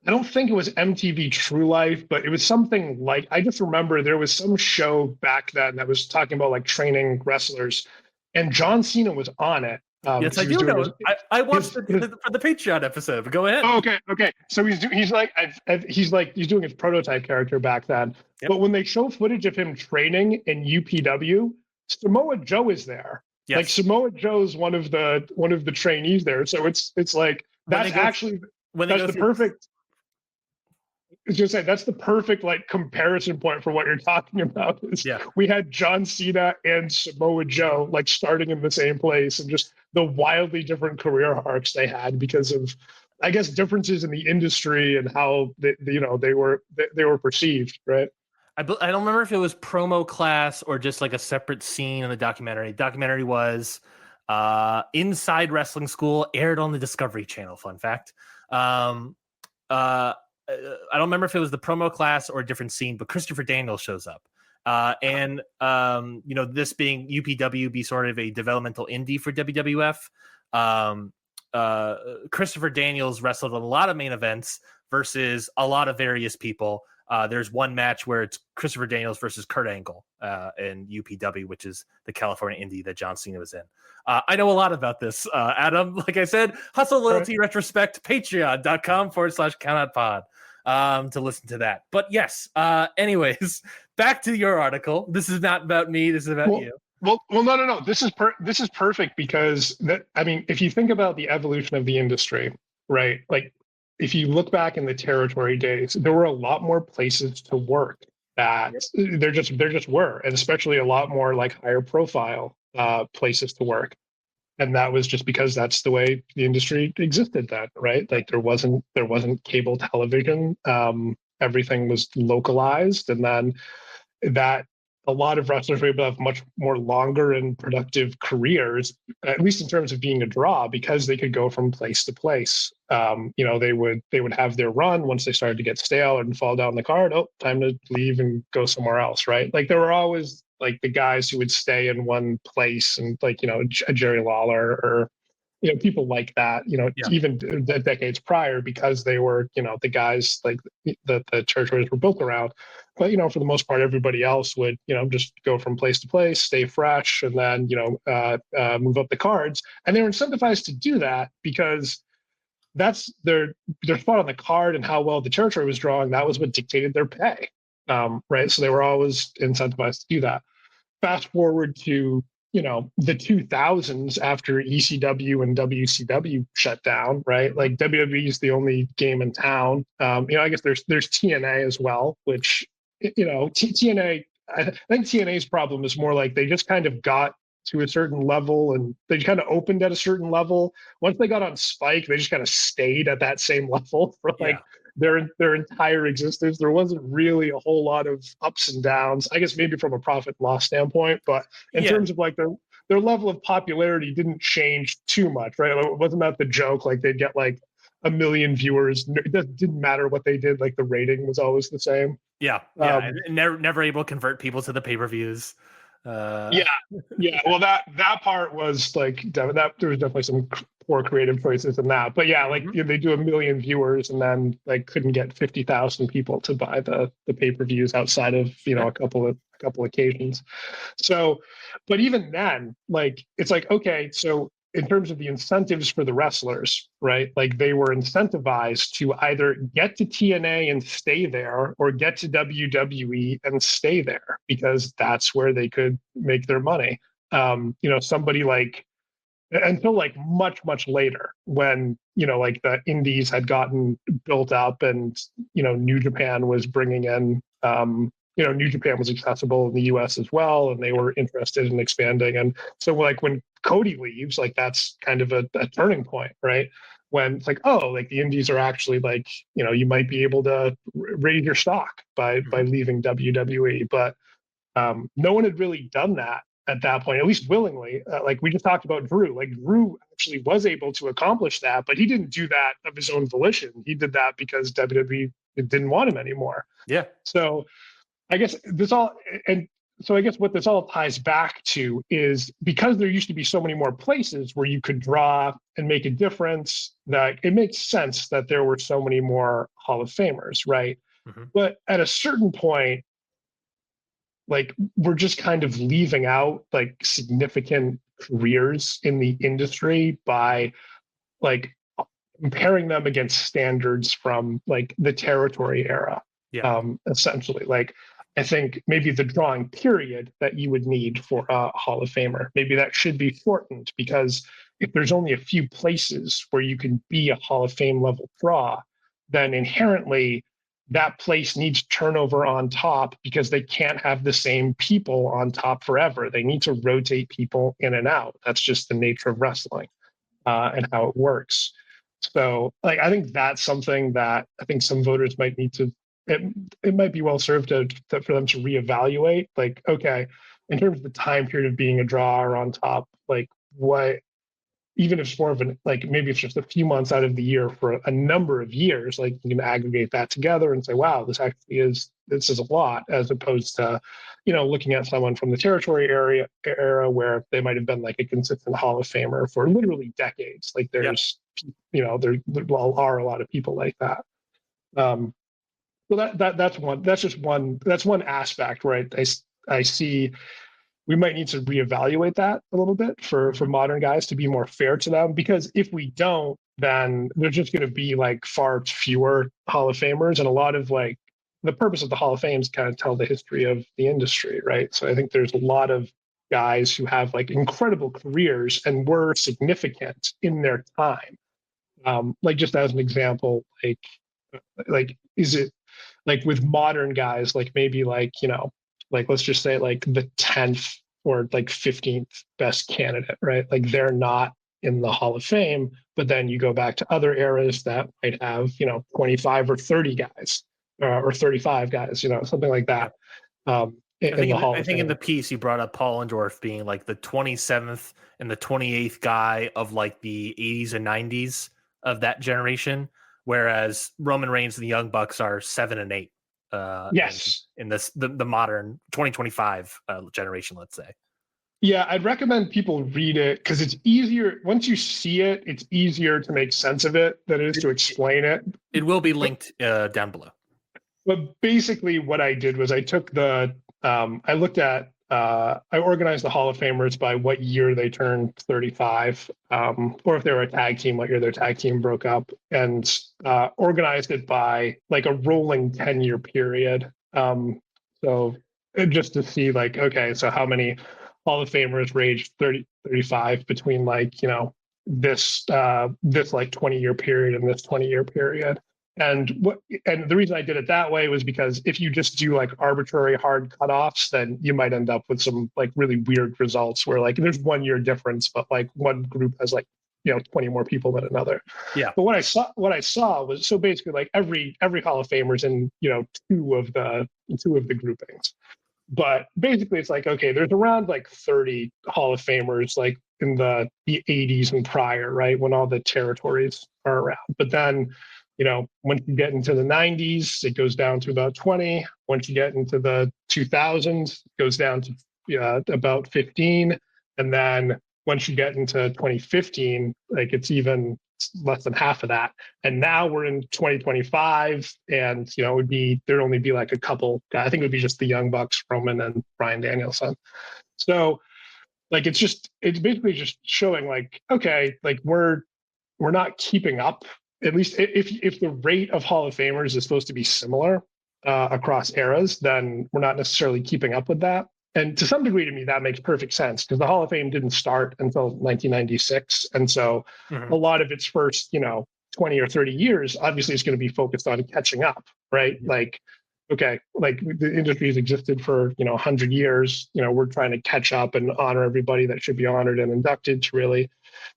I don't think it was MTV True Life, but it was something like, I just remember there was some show back then that was talking about like training wrestlers, and John Cena was on it. Yes, I do know. I watched for the Patreon episode, but go ahead. Oh, okay. So he's doing his prototype character back then. Yep. But when they show footage of him training in UPW, Samoa Joe is there. Yes. Like Samoa Joe's one of the trainees there. So it's like that's the perfect. I was gonna say that's the perfect like comparison point for what you're talking about. We had John Cena and Samoa Joe like starting in the same place, and just the wildly different career arcs they had because of, I guess, differences in the industry and how they were perceived, right? I don't remember if it was promo class or just like a separate scene in the documentary. The documentary was Inside Wrestling School, aired on the Discovery Channel. Fun fact. I don't remember if it was the promo class or a different scene, but Christopher Daniels shows up. This being UPW be sort of a developmental indie for WWF. Christopher Daniels wrestled a lot of main events versus a lot of various people. There's one match where it's Christopher Daniels versus Kurt Angle in UPW, which is the California indie that John Cena was in. I know a lot about this, Adam. Like I said, Hustle Loyalty Retrospect, patreon.com/countoutpod to listen to that. But yes, anyways, back to your article. This is not about me. This is about you. Well, no. This is perfect because if you think about the evolution of the industry, right? Like, if you look back in the territory days, there were a lot more places to work that there just were, and especially a lot more like higher profile places to work. And that was just because that's the way the industry existed then, right? Like there wasn't cable television. Everything was localized, and then that a lot of wrestlers were able to have much more longer and productive careers, at least in terms of being a draw, because they could go from place to place. They would have their run once they started to get stale and fall down the card. Oh, time to leave and go somewhere else, right? Like there were always like the guys who would stay in one place, and like a Jerry Lawler or people like that, even the decades prior, because they were, the guys like the territories were built around. But, for the most part, everybody else would, just go from place to place, stay fresh, and then, move up the cards. And they were incentivized to do that because that's their spot on the card, and how well the territory was drawing. That was what dictated their pay, right? So they were always incentivized to do that. Fast forward to the 2000s, after ECW and WCW shut down, right? Like WWE is the only game in town. I guess there's TNA as well, which TNA. I think TNA's problem is more like they just kind of got to a certain level, and they kind of opened at a certain level. Once they got on Spike, they just kind of stayed at that same level for like their entire existence. There wasn't really a whole lot of ups and downs, I guess maybe from a profit and loss standpoint, but in terms of like their level of popularity didn't change too much, right? Like, it wasn't that the joke, like they'd get like 1 million viewers. It didn't matter what they did, like the rating was always the same. Never able to convert people to the pay-per-views. Well, that part was like that. There was definitely some poor creative choices in that, but they do 1 million viewers, and then like couldn't get 50,000 people to buy the pay-per-views outside of a couple occasions. So, but even then, like it's like, okay, so in terms of the incentives for the wrestlers, right? Like they were incentivized to either get to TNA and stay there, or get to WWE and stay there, because that's where they could make their money. Somebody like, until like much, much later, when, like the indies had gotten built up, and, New Japan was bringing in, New Japan was accessible in the US as well, and they were interested in expanding. And so like when Cody leaves, like that's kind of a turning point, right? When it's like, oh, like the indies are actually like, you might be able to raise your stock by leaving WWE. But no one had really done that at that point, at least willingly. Like we just talked about Drew. Like Drew actually was able to accomplish that, but he didn't do that of his own volition. He did that because WWE didn't want him anymore. Yeah. So I guess what this all ties back to is, because there used to be so many more places where you could draw and make a difference, that it makes sense that there were so many more Hall of Famers, right? Mm-hmm. But at a certain point, like we're just kind of leaving out like significant careers in the industry by like comparing them against standards from like the territory era. Essentially, like I think maybe the drawing period that you would need for a Hall of Famer, maybe that should be shortened, because if there's only a few places where you can be a Hall of Fame level draw, then inherently that place needs turnover on top, because they can't have the same people on top forever. They need to rotate people in and out. That's just the nature of wrestling and how it works. So like, I think that's something that I think some voters might need to, it might be well served for them to reevaluate. Like, okay, in terms of the time period of being a draw or on top, like what, even if it's more of an, like maybe it's just a few months out of the year for a number of years, like you can aggregate that together and say, wow, this is a lot, as opposed to, looking at someone from the territory era where they might have been like a consistent Hall of Famer for literally decades. Like there are a lot of people like that. Well, that's one aspect, right? I see we might need to reevaluate that a little bit for Mhm. modern guys to be more fair to them, because if we don't, then there's just going to be like far fewer Hall of Famers, and a lot of like the purpose of the Hall of Fame is kind of tell the history of the industry, right? So I think there's a lot of guys who have like incredible careers and were significant in their time. Like just as an example, like is it like with modern guys, like maybe like, like let's just say like the 10th or like 15th best candidate, right? Like they're not in the Hall of Fame, but then you go back to other eras that might have, 25 or 30 guys, or 35 guys, something like Yeah. that, in the Hall I of think in the Fame. piece you brought up Paul Orndorff being like the 27th and the 28th guy of like the 80s and 90s of that generation, whereas Roman Reigns and the Young Bucks are 7 and 8 Yes. in this the modern 2025 generation, let's say. Yeah, I'd recommend people read it because it's easier. Once you see it, it's easier to make sense of it than it is to explain it. It will be But linked down below. But basically, what I did was I took I looked at, I organized the Hall of Famers by what year they turned 35, or if they were a tag team, what year their tag team broke up, and organized it by like a rolling 10-year period. So just to see like, okay, so how many Hall of Famers raged 35 between like, this like 20-year period and this 20-year period. And the reason I did it that way was because if you just do like arbitrary hard cutoffs, then you might end up with some like really weird results where like there's 1 year difference, but like one group has like 20 more people than another. Yeah. But what I saw was, so basically like every Hall of Famer's in two of the groupings. But basically it's like, okay, there's around like 30 Hall of Famers like in the 80s and prior, right, when all the territories are around. But then once you get into the 90s, it goes down to about 20. Once you get into the 2000s, it goes down to about 15. And then once you get into 2015, like it's even less than half of that. And now we're in 2025, and there'd only be like a couple. I think it would be just the Young Bucks, Roman and Bryan Danielson. So like it's basically just showing like, okay, like we're not keeping up. At least if the rate of Hall of Famers is supposed to be similar across eras, then we're not necessarily keeping up with that. And to some degree, to me, that makes perfect sense because the Hall of Fame didn't start until 1996, and so a lot of its first 20 or 30 years obviously is going to be focused on catching up, right? Like, okay, like the industry has existed for 100 years. We're trying to catch up and honor everybody that should be honored and inducted to really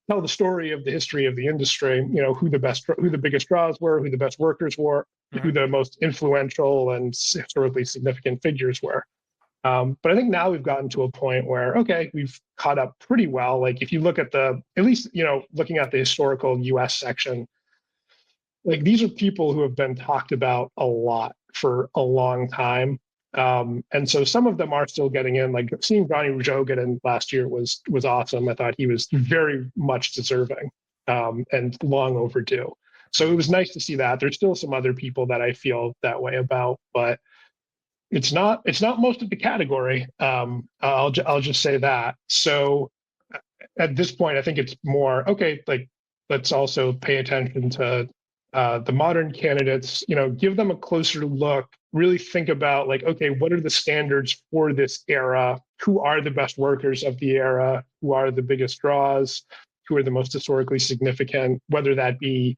tell the story of the history of the industry, who the biggest draws were, who the best workers were, who the most influential and historically significant figures were. But I think now we've gotten to a point where, okay, we've caught up pretty well. Like if you look at at least, looking at the historical US section, like these are people who have been talked about a lot for a long time. And so some of them are still getting in. Like seeing Johnny Rougeau get in last year was awesome. I thought he was very much deserving, and long overdue. So it was nice to see that. There's still some other people that I feel that way about, but it's not most of the category. I'll just say that. So at this point, I think it's more okay. Like let's also pay attention to the modern candidates. Give them a closer look. Really think about like, okay, what are the standards for this era? Who are the best workers of the era? Who are the biggest draws? Who are the most historically significant? Whether that be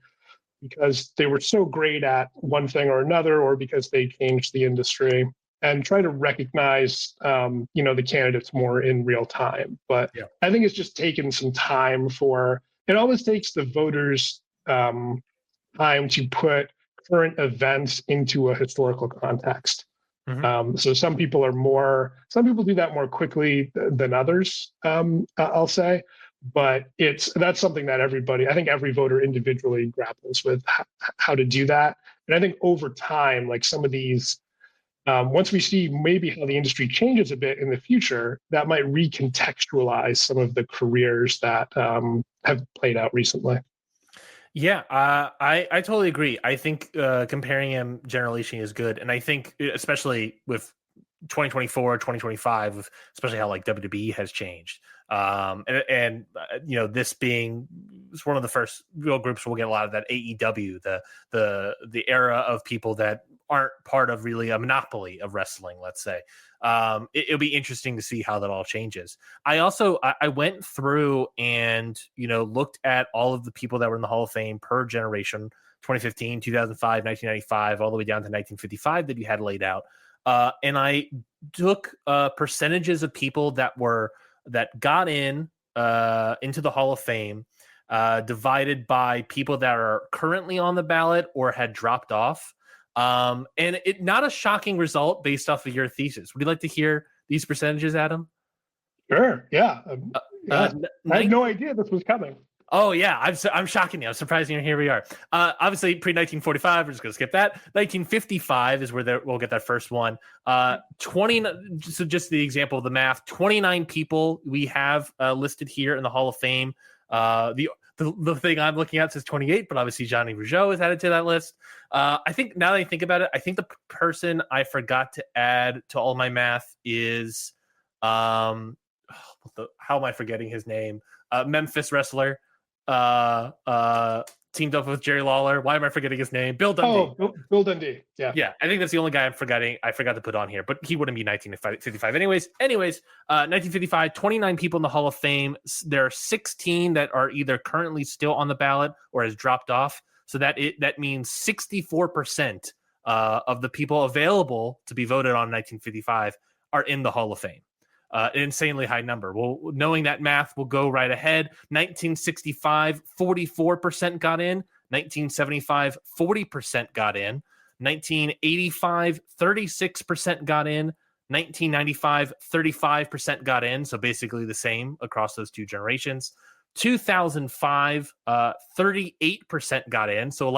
because they were so great at one thing or another, or because they changed the industry, and try to recognize, the candidates more in real time. But Yeah. I think it's just taken some time it always takes the voters time to put current events into a historical context. So some people do that more quickly than others, I'll say. But that's something that I think every voter individually grapples with how to do that. And I think over time, like some of these, once we see maybe how the industry changes a bit in the future, that might recontextualize some of the careers that have played out recently. Yeah, I totally agree. I think comparing him generationally is good, and I think especially with 2024, 2025, especially how like WWE has changed. This being one of the first real groups we'll get a lot of that AEW, the era of people that aren't part of really a monopoly of wrestling, let's say. It'll be interesting to see how that all changes. I went through and looked at all of the people that were in the Hall of Fame per generation, 2015, 2005, 1995, all the way down to 1955 that you had laid out. And I took percentages of people that got in into the Hall of Fame, divided by people that are currently on the ballot or had dropped off. And it not a shocking result based off of your thesis. Would you like to hear these percentages, Adam? Sure. Yeah. Yeah. I had no idea this was coming. Oh yeah, I'm shocking you. I'm surprised you. Here we are. Obviously, pre 1945. We're just gonna skip that. 1955 is where we'll get that first one. 20. So just the example of the math. 29 people we have listed here in the Hall of Fame. The thing I'm looking at says 28, but obviously Johnny Rougeau is added to that list. I think now that I think about it, I think the person I forgot to add to all my math is how am I forgetting his name? Memphis wrestler. Teamed up with Jerry Lawler. Why am I forgetting his name? Bill Dundee. Oh, Bill Dundee. Yeah. I think that's the only guy I'm forgetting. I forgot to put on here, but he wouldn't be 1955 anyways. 1955, 29 people in the Hall of Fame. There are 16 that are either currently still on the ballot or has dropped off. So that means 64% of the people available to be voted on in 1955 are in the Hall of Fame. An insanely high number. Well, knowing that math, will go right ahead. 1965, 44% got in. 1975, 40% got in. 1985, 36% got in. 1995, 35% got in. So basically the same across those two generations. 2005, 38% got in. So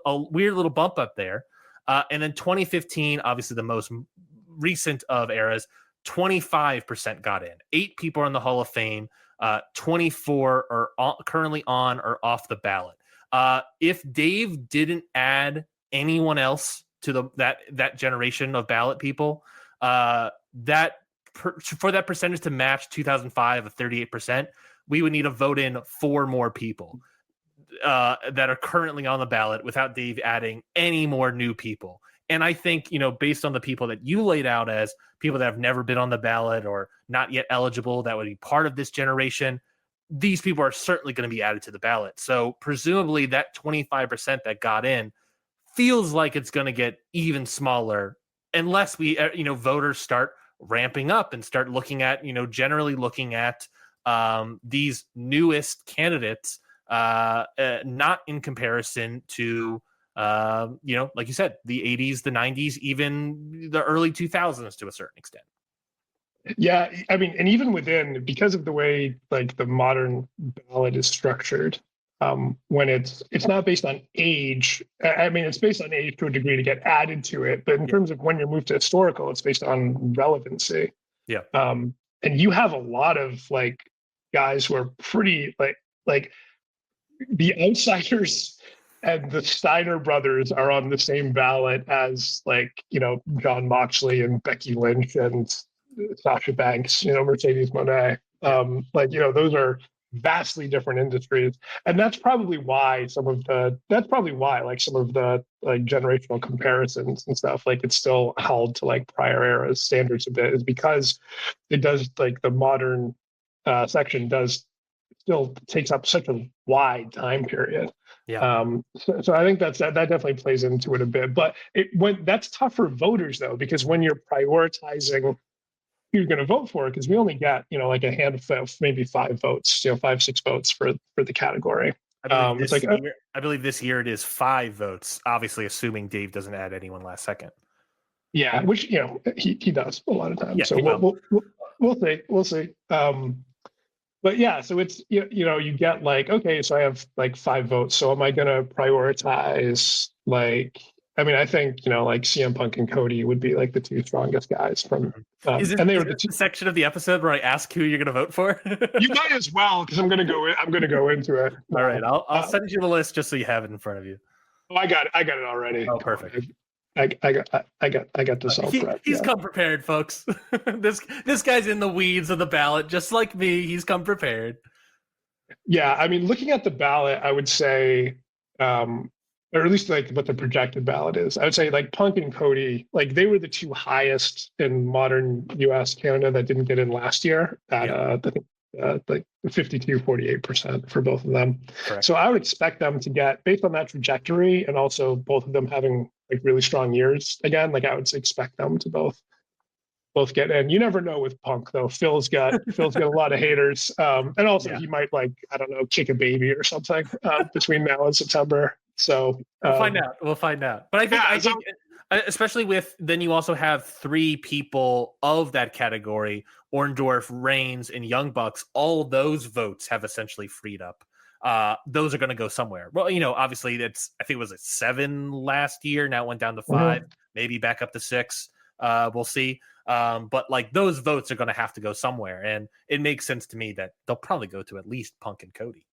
a weird little bump up there. And then 2015, obviously the most recent of eras, 25% got in. 8 people are in the Hall of Fame. 24 are currently on or off the ballot. If Dave didn't add anyone else to that generation of ballot people, for that percentage to match 2005 of 38%, we would need to vote in 4 more people that are currently on the ballot without Dave adding any more new people. And I think, based on the people that you laid out as people that have never been on the ballot or not yet eligible, that would be part of this generation, these people are certainly going to be added to the ballot. So presumably that 25% that got in feels like it's going to get even smaller unless we, voters start ramping up and start looking at, generally looking at these newest candidates, not in comparison to, like you said, the 80s, the 90s, even the early 2000s to a certain extent. Yeah, I mean, and even within, because of the way like the modern ballot is structured, when it's not based on age. I mean, it's based on age to a degree to get added to it, but in terms of when you're moved to historical, it's based on relevancy. Yeah. And you have a lot of like guys who are pretty like the Outsiders and the Steiner brothers are on the same ballot as John Moxley and Becky Lynch and Sasha Banks, Mercedes Moné. Those are vastly different industries. And that's probably why some of the generational comparisons and stuff, it's still held to like prior eras standards a bit, is because it does the modern section does still takes up such a wide time period. Yeah. So I think that definitely plays into it a bit. But that's tough for voters though, because when you're prioritizing who you're going to vote for, because we only get a handful, maybe 5 votes, 5-6 votes for the category. I believe this year it is 5 votes. Obviously, assuming Dave doesn't add anyone last second. Yeah, which he does a lot of times. Yeah, so we'll see. But yeah, so it's you get okay, so I have 5 votes. So am I going to prioritize I mean, I think, like CM Punk and Cody would be like the two strongest guys from, and they Is were the this two. the section of the episode where I ask who you're going to vote for? You might as well, because I'm gonna go into it. All right, I'll Uh, send you the list just so you have it in front of you. oh, I got it already. Oh, Come on. perfect. I got this all prepped. He's Yeah. come prepared, folks. This guy's in the weeds of the ballot, just like me. He's come prepared. Yeah, I mean, looking at the ballot, I would say, or at least like what the projected ballot is, I would say like Punk and Cody, like they were the two highest in modern US Canada that didn't get in last year at like 52-48% for both of them. Correct. So I would expect them to get, based on that trajectory, and also both of them having like really strong years again, like I would expect them to both get in. You never know with Punk though. Phil's got a lot of haters, and also he might, like, I don't know, kick a baby or something between now and September. So we'll find out. We'll find out. But I think especially with, then you also have three people of that category: Orndorff, Reigns, and Young Bucks. All those votes have essentially freed up. Those are going to go somewhere. Well, obviously I think it was at 7 last year. Now it went down to 5, maybe back up to 6. We'll see. But like those votes are going to have to go somewhere, and it makes sense to me that they'll probably go to at least Punk and Cody.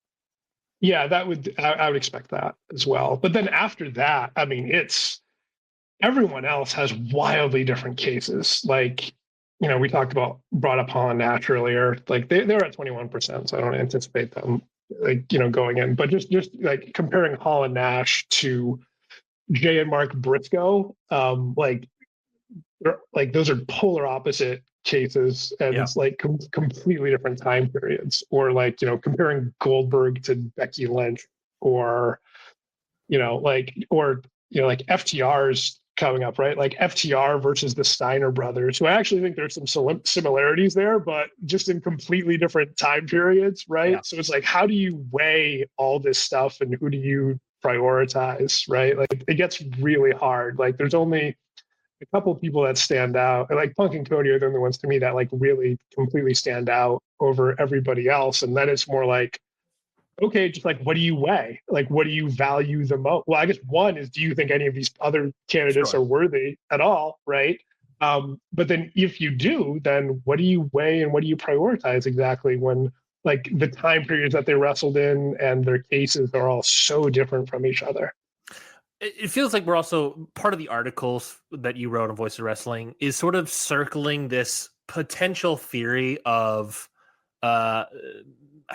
Yeah, I would expect that as well. But then after that, I mean, it's everyone else has wildly different cases. Like, we brought up Hall and Nash earlier. Like they're at 21%, so I don't anticipate them going in. But just like comparing Hall and Nash to Jay and Mark Briscoe, like those are polar opposite cases, and it's like completely different time periods. Or like comparing Goldberg to Becky Lynch, or like FTR's coming up, right? Like FTR versus the Steiner brothers, who I actually think there's some similarities there, but just in completely different time periods, right? So it's like, how do you weigh all this stuff, and who do you prioritize, right? Like it gets really hard. Like there's only a couple of people that stand out, and like Punk and Cody are the only ones to me that like really completely stand out over everybody else. And then it's more like, okay, just like, what do you weigh? Like, what do you value the most? Well, I guess one is, do you think any of these other candidates are worthy at all, right? But then if you do, then what do you weigh and what do you prioritize exactly, when like the time periods that they wrestled in and their cases are all so different from each other? It feels like we're also, part of the articles that you wrote on Voice of Wrestling is sort of circling this potential theory of, I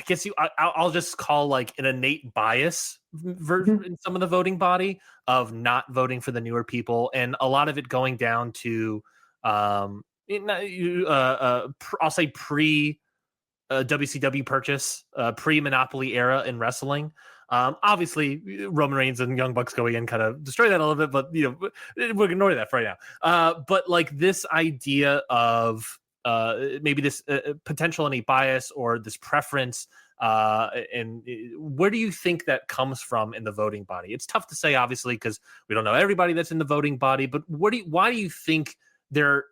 guess I'll just call like an innate bias in some of the voting body of not voting for the newer people, and a lot of it going down to, I'll say pre WCW purchase, pre Monopoly era in wrestling. Obviously, Roman Reigns and Young Bucks going in kind of destroy that a little bit, but we're ignoring that for right now. But like this idea of maybe this potential innate bias or this preference, and where do you think that comes from in the voting body? It's tough to say, obviously, because we don't know everybody that's in the voting body. But why do you think there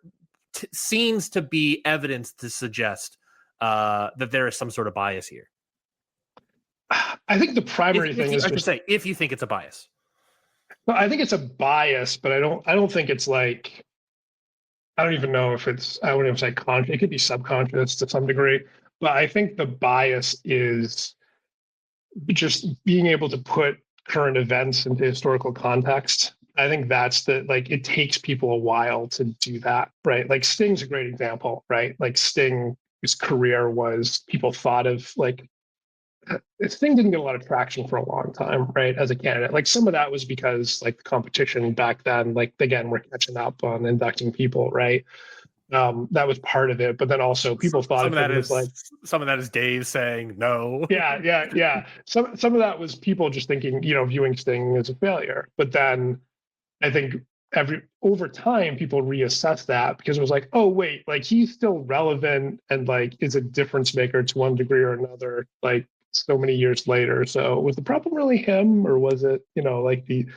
seems to be evidence to suggest that there is some sort of bias here? I think the primary thing is, if you think it's a bias. Well, I think it's a bias, but I don't think it's like, I don't even know if it's, I wouldn't even say conscious. It could be subconscious to some degree, but I think the bias is just being able to put current events into historical context. I think that's like, it takes people a while to do that, right? Like Sting's a great example, right? Like Sting's career was, people thought of like, Sting didn't get a lot of traction for a long time, right? As a candidate, like some of that was because like the competition back then, like again, we're catching up on inducting people, right? That was part of it, but then also people thought of it as like, some of that is Dave saying no. Yeah. Some of that was people just thinking, viewing Sting as a failure. But then I think over time people reassess that, because it was like, oh wait, like he's still relevant and like is a difference maker to one degree or another, like so many years later. So was the problem really him, or was it like the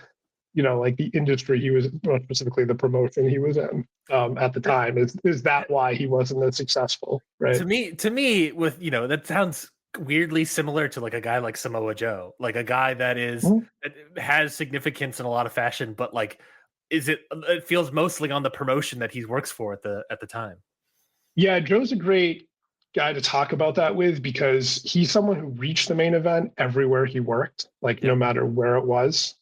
industry he was, more specifically the promotion he was in at the time? Is that why he wasn't as successful, right? To me, with that sounds weirdly similar to like a guy like Samoa Joe, like a guy that Mhm. that has significance in a lot of fashion, but like, it feels mostly on the promotion that he works for at the time. Yeah, Joe's a great guy to talk about that with because he's someone who reached the main event everywhere he worked, like no Yep. matter where it was.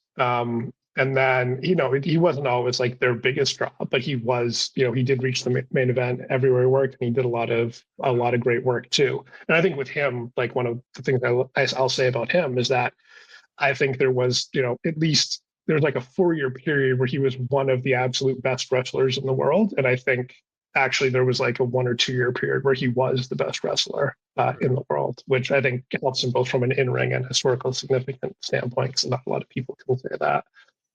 And then, he wasn't always like their biggest draw, but he was, he did reach the main event everywhere he worked, and he did a lot of great work too. And I think with him, like one of the things I'll say about him is that I think there was, at least there's like a 4-year period where he was one of the absolute best wrestlers in the world. And I think actually there was like a 1 or 2 year period where he was the best wrestler in the world, which I think helps him both from an in-ring and historical significant standpoint, because not a lot of people can say that.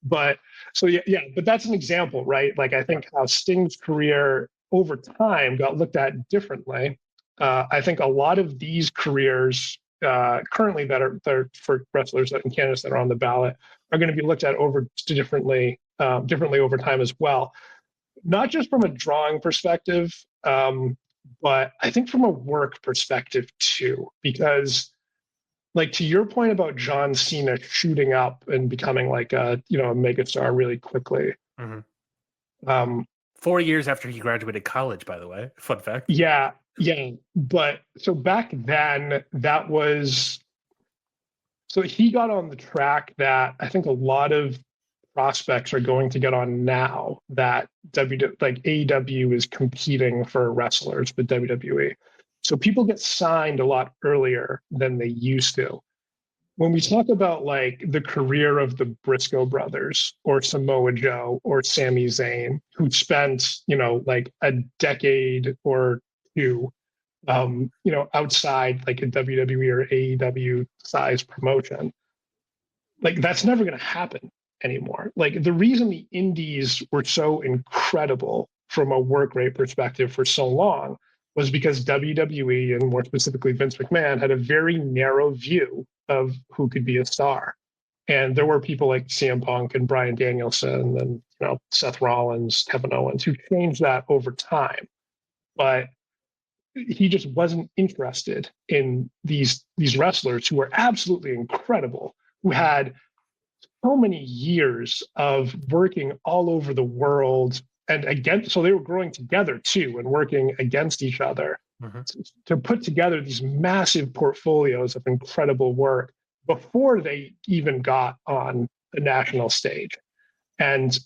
But so yeah, but that's an example, right? Like I think how Sting's career over time got looked at differently. I think a lot of these careers currently that are for wrestlers that in candidates that are on the ballot are going to be looked at differently over time as well. Not just from a drawing perspective, but I think from a work perspective too, because like to your point about John Cena shooting up and becoming like a megastar really quickly. Mm-hmm. Um, 4 years after he graduated college, by the way. Fun fact. yeah, yeah. But so back then, so he got on the track that I think a lot of prospects are going to get on now, that like AEW is competing for wrestlers with WWE. So people get signed a lot earlier than they used to. When we talk about like the career of the Briscoe brothers or Samoa Joe or Sami Zayn, who spent, like a decade or two, outside like a WWE or AEW size promotion, like that's never going to happen anymore. Like the reason the indies were so incredible from a work rate perspective for so long was because WWE, and more specifically Vince McMahon, had a very narrow view of who could be a star. And there were people like CM Punk and Bryan Danielson and Seth Rollins, Kevin Owens, who changed that over time. But he just wasn't interested in these wrestlers who were absolutely incredible, who had so many years of working all over the world and against, so they were growing together too and working against each other Mm-hmm. to put together these massive portfolios of incredible work before they even got on the national stage. And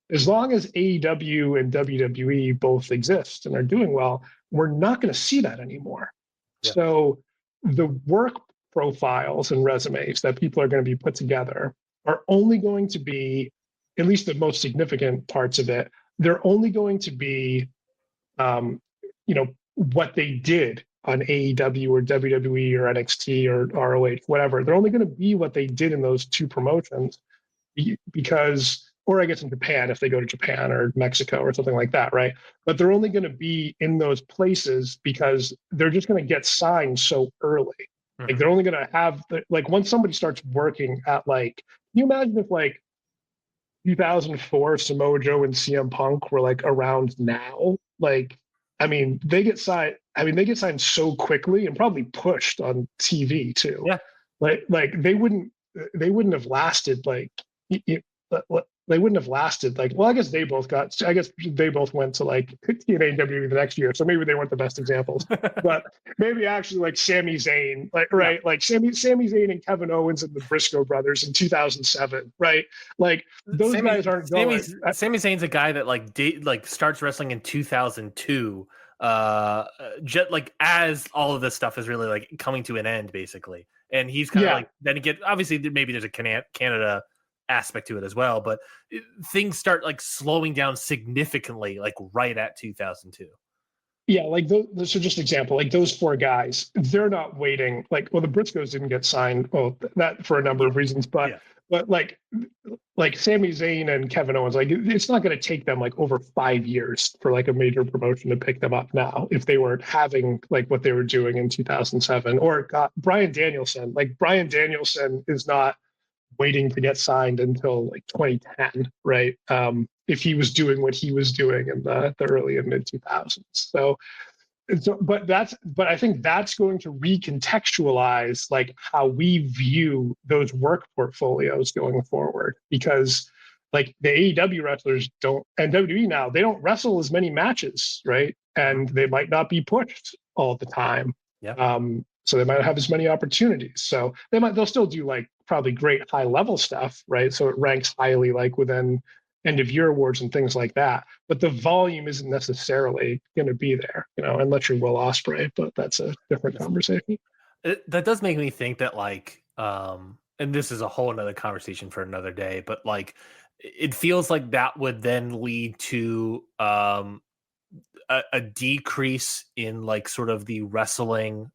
as long as AEW and WWE both exist and are doing well, we're not going to see that anymore. Yeah. So the work profiles and resumes that people are going to be put together are only going to be, at least the most significant parts of it, they're only going to be, what they did on AEW or WWE or NXT or ROH, whatever. They're only going to be what they did in those two promotions because, or I guess in Japan, if they go to Japan or Mexico or something like that, right? But they're only going to be in those places because they're just going to get signed so early. Mm-hmm. Like they're only going to have, like once somebody starts working at like, can you imagine if like 2004 Samoa Joe and CM Punk were like around now? Like, I mean, they get signed. I mean, they get signed so quickly and probably pushed on TV too. Yeah. Like they wouldn't have lasted like they wouldn't have lasted like, well, I guess they both went to like TNA the next year, so maybe they weren't the best examples. But maybe actually like Sami Zayn, like Sami Zayn and Kevin Owens and the Briscoe brothers in 2007, right? Like those guys aren't going. Sami Zayn's a guy that like starts wrestling in 2002, just like as all of this stuff is really like coming to an end basically, and he's kind of like, then again, obviously maybe there's a Canada aspect to it as well, but things start like slowing down significantly like right at 2002. Yeah, like so just example, like those four guys, they're not waiting. Like, well, the Briscoes didn't get signed. Well, that for a number of reasons, but like Sami Zayn and Kevin Owens, like it's not going to take them like over 5 years for like a major promotion to pick them up now if they were having like what they were doing in 2007. Or Bryan Danielson is not waiting to get signed until like 2010, right? If he was doing what he was doing in the early and mid 2000s. So So, but I think that's going to recontextualize like how we view those work portfolios going forward, because like the AEW wrestlers don't, and WWE now, they don't wrestle as many matches, right? And they might not be pushed all the time. Yeah. So they might not have as many opportunities. So they'll still do like probably great high level stuff, right? So it ranks highly like within end of year awards and things like that. But the volume isn't necessarily going to be there, unless you're Will Ospreay. But that's a different conversation. That does make me think that like, and this is a whole another conversation for another day, but like, it feels like that would then lead to a decrease in like sort of the wrestling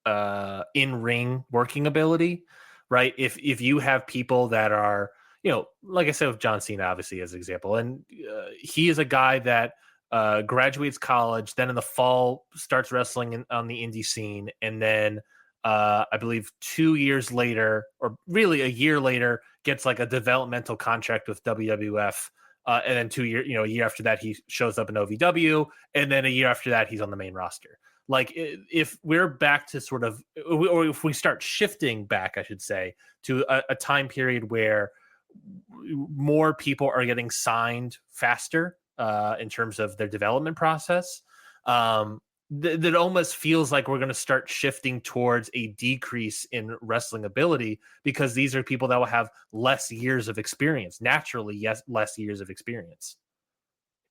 in ring working ability, right? If you have people that are, like I said with John Cena, obviously as an example, and he is a guy that graduates college, then in the fall starts wrestling on the indie scene, and then I believe 2 years later, or really a year later, gets like a developmental contract with WWF. And then a year after that, he shows up in OVW. And then a year after that, he's on the main roster. Like if we're back to sort of, or if we start shifting back, I should say, to a time period where more people are getting signed faster in terms of their development process, that almost feels like we're going to start shifting towards a decrease in wrestling ability, because these are people that will have less years of experience. Naturally, yes, less years of experience.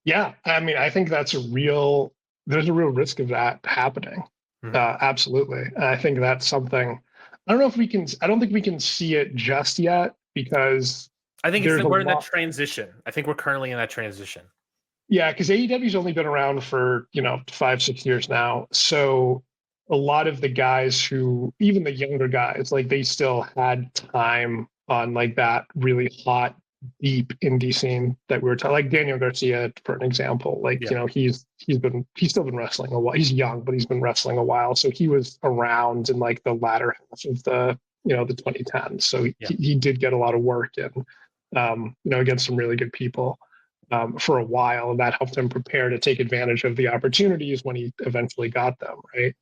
Yeah, I mean, I think there's a real risk of that happening. Mm-hmm. Absolutely. I think that's something, I don't think we can see it just yet, because I think we're in that transition. I think we're currently in that transition. Yeah, because AEW's only been around for 5-6 years now, so a lot of the guys who, even the younger guys, like they still had time on like that really hot, deep indie scene that we were talking. Like Daniel Garcia, for an example, like he's still been wrestling a while. He's young, but he's been wrestling a while, so he was around in like the latter half of the the 2010s. So he did get a lot of work in, against some really good people. For a while, and that helped him prepare to take advantage of the opportunities when he eventually got them, right?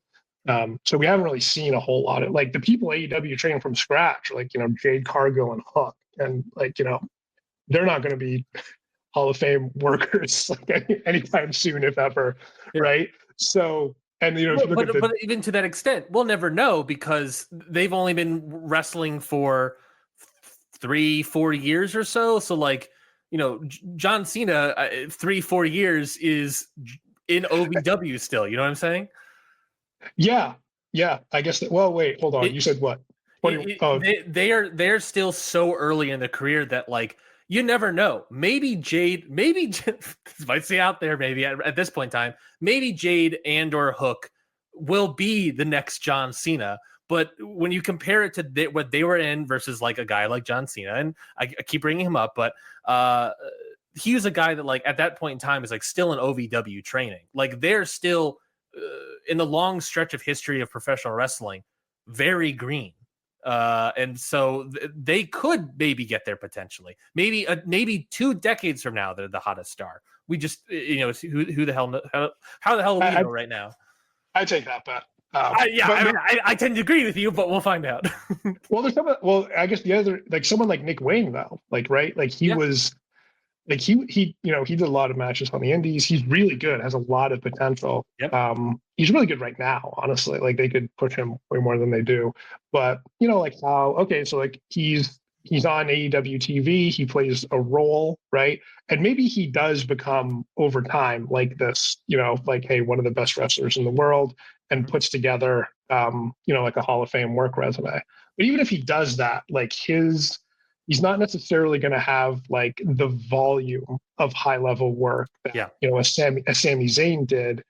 So we haven't really seen a whole lot of like the people AEW training from scratch, like Jade Cargill and Hook, and like they're not going to be Hall of Fame workers like anytime soon, if ever, right? So, and but even to that extent, we'll never know, because they've only been wrestling for 3-4 years or so. So like, John Cena, 3-4 years is in OVW still. You know what I'm saying? Yeah. I guess that. Well, wait, hold on. You said what? They're still so early in the career that like you never know. Maybe Jade, this might say out there, maybe at this point in time, maybe Jade and or Hook will be the next John Cena. But when you compare it to what they were in versus like a guy like John Cena, and I keep bringing him up, but he was a guy that like at that point in time is like still in OVW training. Like they're still in the long stretch of history of professional wrestling, very green. And so they could maybe get there potentially. Maybe 2 decades from now, they're the hottest star. We just, who the hell, how the hell do we know right now? I take that bet. I tend to agree with you, but we'll find out. Well, I guess the other, like someone like Nick Wayne, though, like, right? Like he was, like he did a lot of matches on the indies. He's really good, has a lot of potential. Yep. He's really good right now, honestly. Like they could push him way more than they do. But like so like he's on AEW TV, he plays a role, right? And maybe he does become over time like this, like, hey, one of the best wrestlers in the world, and puts together like a Hall of Fame work resume. But even if he does that, like he's not necessarily going to have like the volume of high level work that a Sami Zayn did.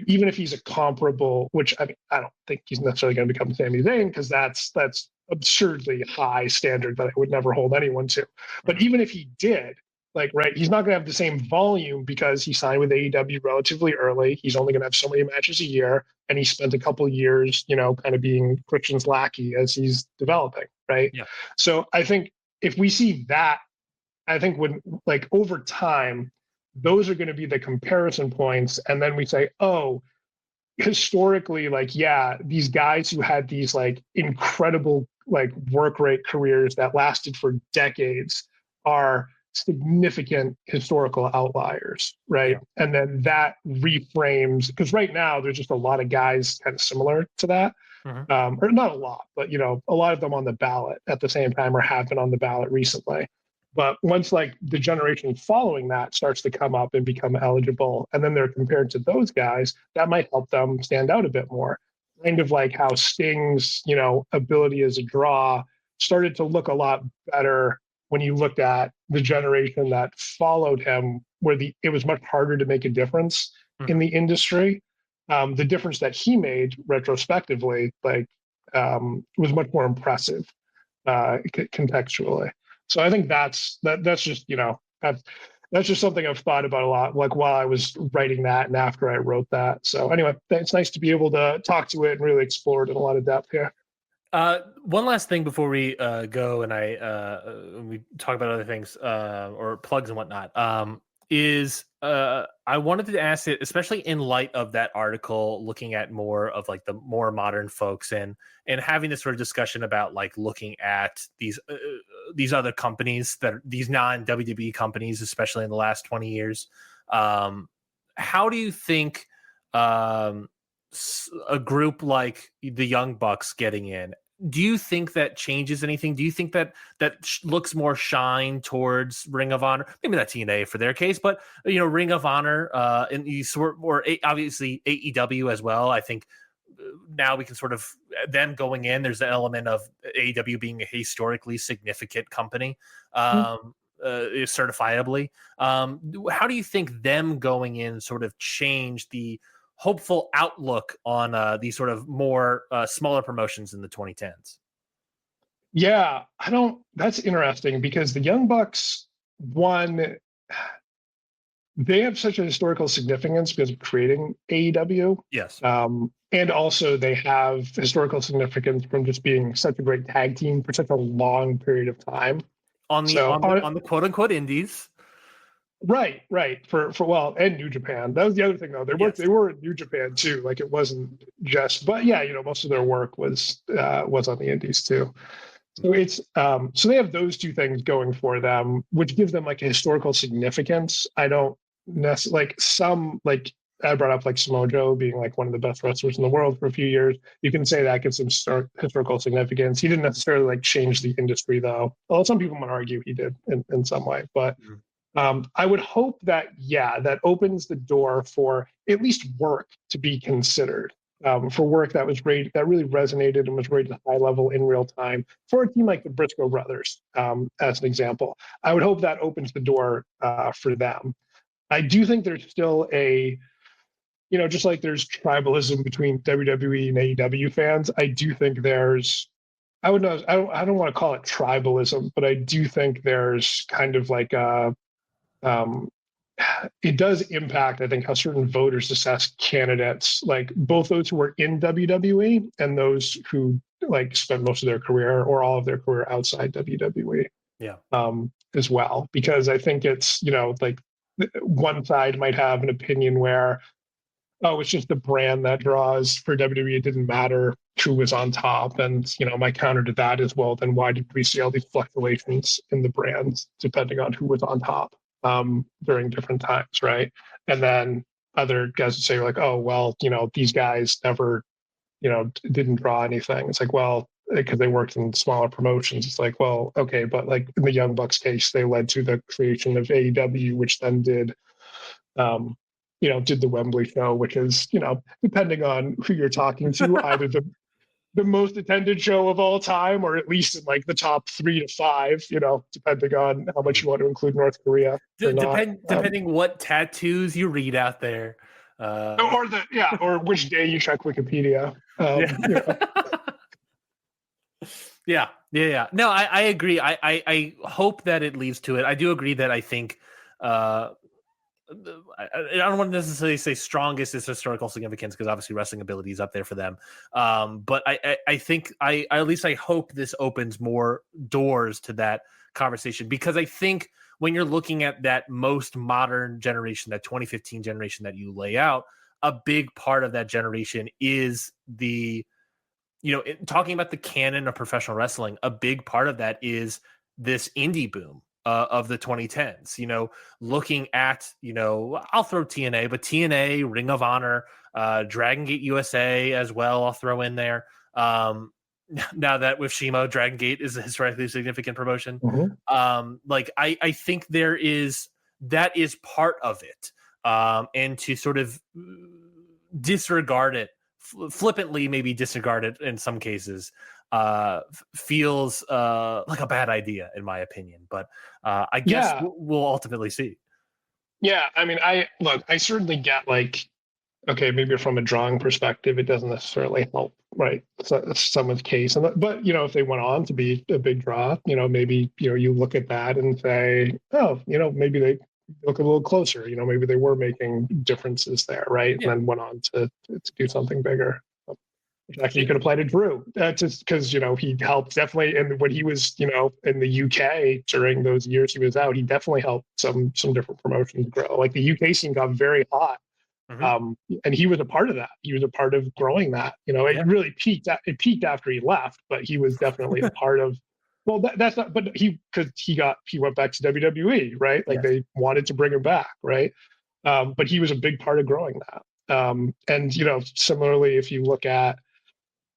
Even if he's a comparable, which I mean, I don't think he's necessarily going to become Sami Zayn, because that's absurdly high standard that I would never hold anyone to. But even if he did, like, right, he's not going to have the same volume because he signed with AEW relatively early. He's only going to have so many matches a year, and he spent a couple of years, kind of being Christian's lackey as he's developing, right? Yeah. So I think if we see that, I think when like over time, those are going to be the comparison points, and then we say, oh, historically, like, yeah, these guys who had these like incredible like work rate careers that lasted for decades are significant historical outliers, right? Yeah. And then that reframes, because right now there's just a lot of guys kind of similar to that, Mhm. or not a lot, but a lot of them on the ballot at the same time or have been on the ballot recently. But once like the generation following that starts to come up and become eligible, and then they're compared to those guys, that might help them stand out a bit more. Kind of like how Sting's, ability as a draw started to look a lot better when you looked at the generation that followed him, where it was much harder to make a difference in the industry. The difference that he made retrospectively, was much more impressive contextually. So I think that's just that's just something I've thought about a lot, like while I was writing that and after I wrote that. So anyway, it's nice to be able to talk to it and really explore it in a lot of depth here. One last thing before we go and we talk about other things or plugs and whatnot. Is I wanted to ask it, especially in light of that article, looking at more of like the more modern folks and having this sort of discussion about like looking at these other companies that are these non WWE companies, especially in the last 20 years. How do you think a group like the Young Bucks getting in? Do you think that changes anything? Do you think that looks more shine towards Ring of Honor? Maybe not TNA for their case, but Ring of Honor and obviously AEW as well. I think now we can sort of them going in. There's an element of AEW being a historically significant company, certifiably. How do you think them going in sort of change the hopeful outlook on these sort of more smaller promotions in the 2010s? Yeah, that's interesting because the Young Bucks, one, they have such a historical significance because of creating AEW. Yes. And also they have historical significance from just being such a great tag team for such a long period of time. On the quote unquote indies. Right. For well, and New Japan. That was the other thing though. They were in New Japan too. Like it wasn't just, but yeah, most of their work was on the indies too. So it's so they have those two things going for them, which gives them like a historical significance. I don't necessarily like I brought up like Samoa Joe being like one of the best wrestlers in the world for a few years. You can say that gives him historical significance. He didn't necessarily like change the industry though. Although some people might argue he did in some way, but I would hope that, that opens the door for at least work to be considered, for work that was great, that really resonated and was rated at a high level in real time for a team like the Briscoe brothers, as an example. I would hope that opens the door for them. I do think there's still just like there's tribalism between WWE and AEW fans, I do think there's, I don't want to call it tribalism, but I do think there's kind of like it does impact, I think, how certain voters assess candidates, like both those who are in WWE and those who like spend most of their career or all of their career outside WWE. Yeah. As well, because I think it's, like one side might have an opinion where, oh, it's just the brand that draws for WWE. It didn't matter who was on top. And, my counter to that is, well, then why did we see all these fluctuations in the brands depending on who was on top during different times, right? And then other guys would say like, oh, well, these guys never, didn't draw anything. It's like, well, because they worked in smaller promotions. It's like, well, okay, but like in the Young Bucks case, they led to the creation of AEW, which then did the Wembley show, which is, depending on who you're talking to, either the most attended show of all time, or at least in like the top 3 to 5, depending on how much you want to include North Korea. Depending what tattoos you read out there. Or which day you check Wikipedia. Yeah. No, I agree. I hope that it leads to it. I do agree that I think I don't want to necessarily say strongest is historical significance because obviously wrestling ability is up there for them. But I think at least I hope this opens more doors to that conversation, because I think when you're looking at that most modern generation, that 2015 generation that you lay out, a big part of that generation is talking about the canon of professional wrestling, a big part of that is this indie boom of the 2010s, looking at, I'll throw TNA, but TNA, Ring of Honor, Dragon Gate USA as well, I'll throw in there. Now that with Shimo, Dragon Gate is a historically significant promotion. I think that is part of it. And to sort of disregard it, flippantly maybe disregard it in some cases, feels like a bad idea in my opinion, but I guess we'll ultimately see. Yeah, I mean, I certainly get okay, maybe from a drawing perspective it doesn't necessarily help, right? Someone's case, but if they went on to be a big draw, maybe you look at that and say, oh, maybe they look a little closer, maybe they were making differences there, right? And then went on to do something bigger. Actually, you could apply to Drew, just because he helped definitely, and when he was in the UK during those years he was out, he definitely helped some different promotions grow. Like the UK scene got very hot, and he was a part of that. He was a part of growing that. It really peaked. It peaked after he left, but he was definitely a part of. Well, that's not. But he went back to WWE, right? Like they wanted to bring him back, right? But he was a big part of growing that. And similarly, if you look at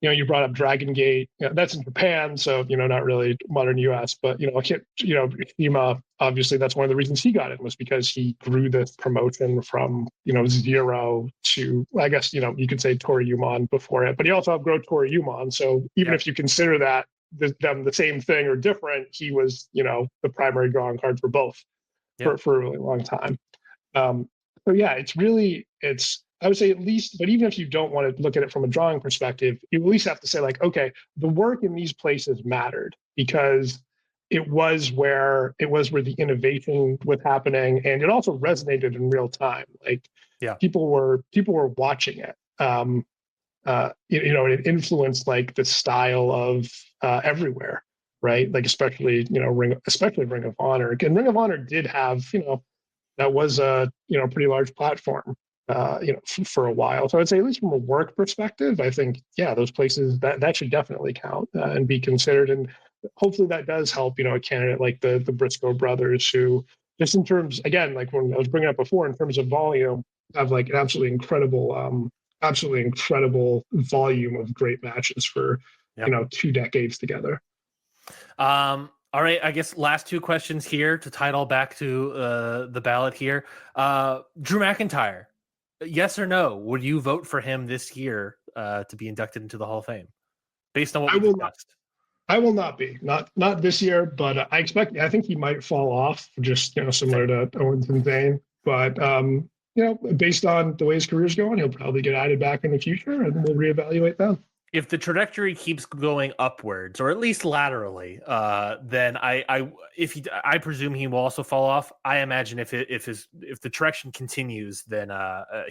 you brought up Dragon Gate. That's in Japan, so not really modern US. But Shima, obviously, that's one of the reasons he got it was because he grew this promotion from zero to, I guess you could say Toriumon before it, but he also outgrew Toriumon. So even if you consider that them the same thing or different, he was the primary drawing card for both for a really long time. So yeah, it's I would say at least, but even if you don't want to look at it from a drawing perspective, you at least have to say okay, the work in these places mattered because it was where the innovation was happening, and it also resonated in real time. People were watching it. It influenced the style of everywhere, right? Especially Ring of Honor. And Ring of Honor did have that was a pretty large platform. For a while. So I'd say at least from a work perspective, I think, those places that should definitely count and be considered. And hopefully that does help, a candidate like the Briscoe brothers who just in terms, again, like when I was bringing up before, in terms of volume, have an absolutely incredible volume of great matches for, 2 decades together. All right, I guess last 2 questions here to tie it all back to the ballot here. Drew McIntyre. Yes or no? Would you vote for him this year to be inducted into the Hall of Fame, based on what we discussed? I will not be not this year, but I think he might fall off, just similar to Owens and Zayn. But based on the way his career's going, he'll probably get added back in the future, and we'll reevaluate them. If the trajectory keeps going upwards, or at least laterally, then I presume he will also fall off. I imagine if the direction continues, then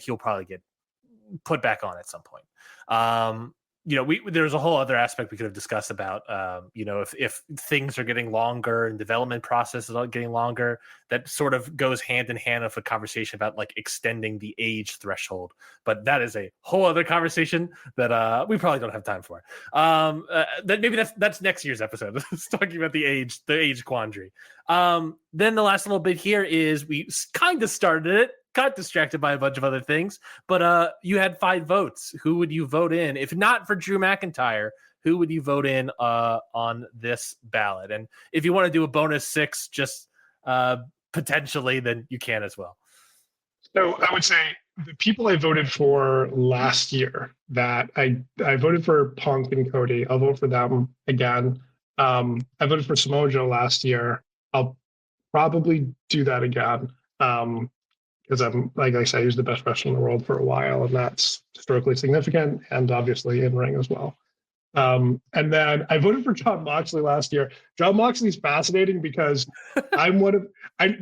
he'll probably get put back on at some point. There's a whole other aspect we could have discussed about, if things are getting longer and development processes are getting longer, that sort of goes hand in hand with a conversation about extending the age threshold. But that is a whole other conversation that we probably don't have time for. That maybe that's next year's episode. It's talking about the age quandary. Then the last little bit here is we kind of started it. Got distracted by a bunch of other things, but you had 5 votes. Who would you vote in? If not for Drew McIntyre, who would you vote in on this ballot? And if you want to do a bonus 6, just potentially, then you can as well. So I would say the people I voted for last year, that I voted for Punk and Cody. I'll vote for them again. I voted for Samoa Joe last year. I'll probably do that again. Because I'm, like I said, he was the best wrestler in the world for a while, and that's historically significant, and obviously in ring as well. And then I voted for Jon Moxley last year. Jon Moxley's fascinating because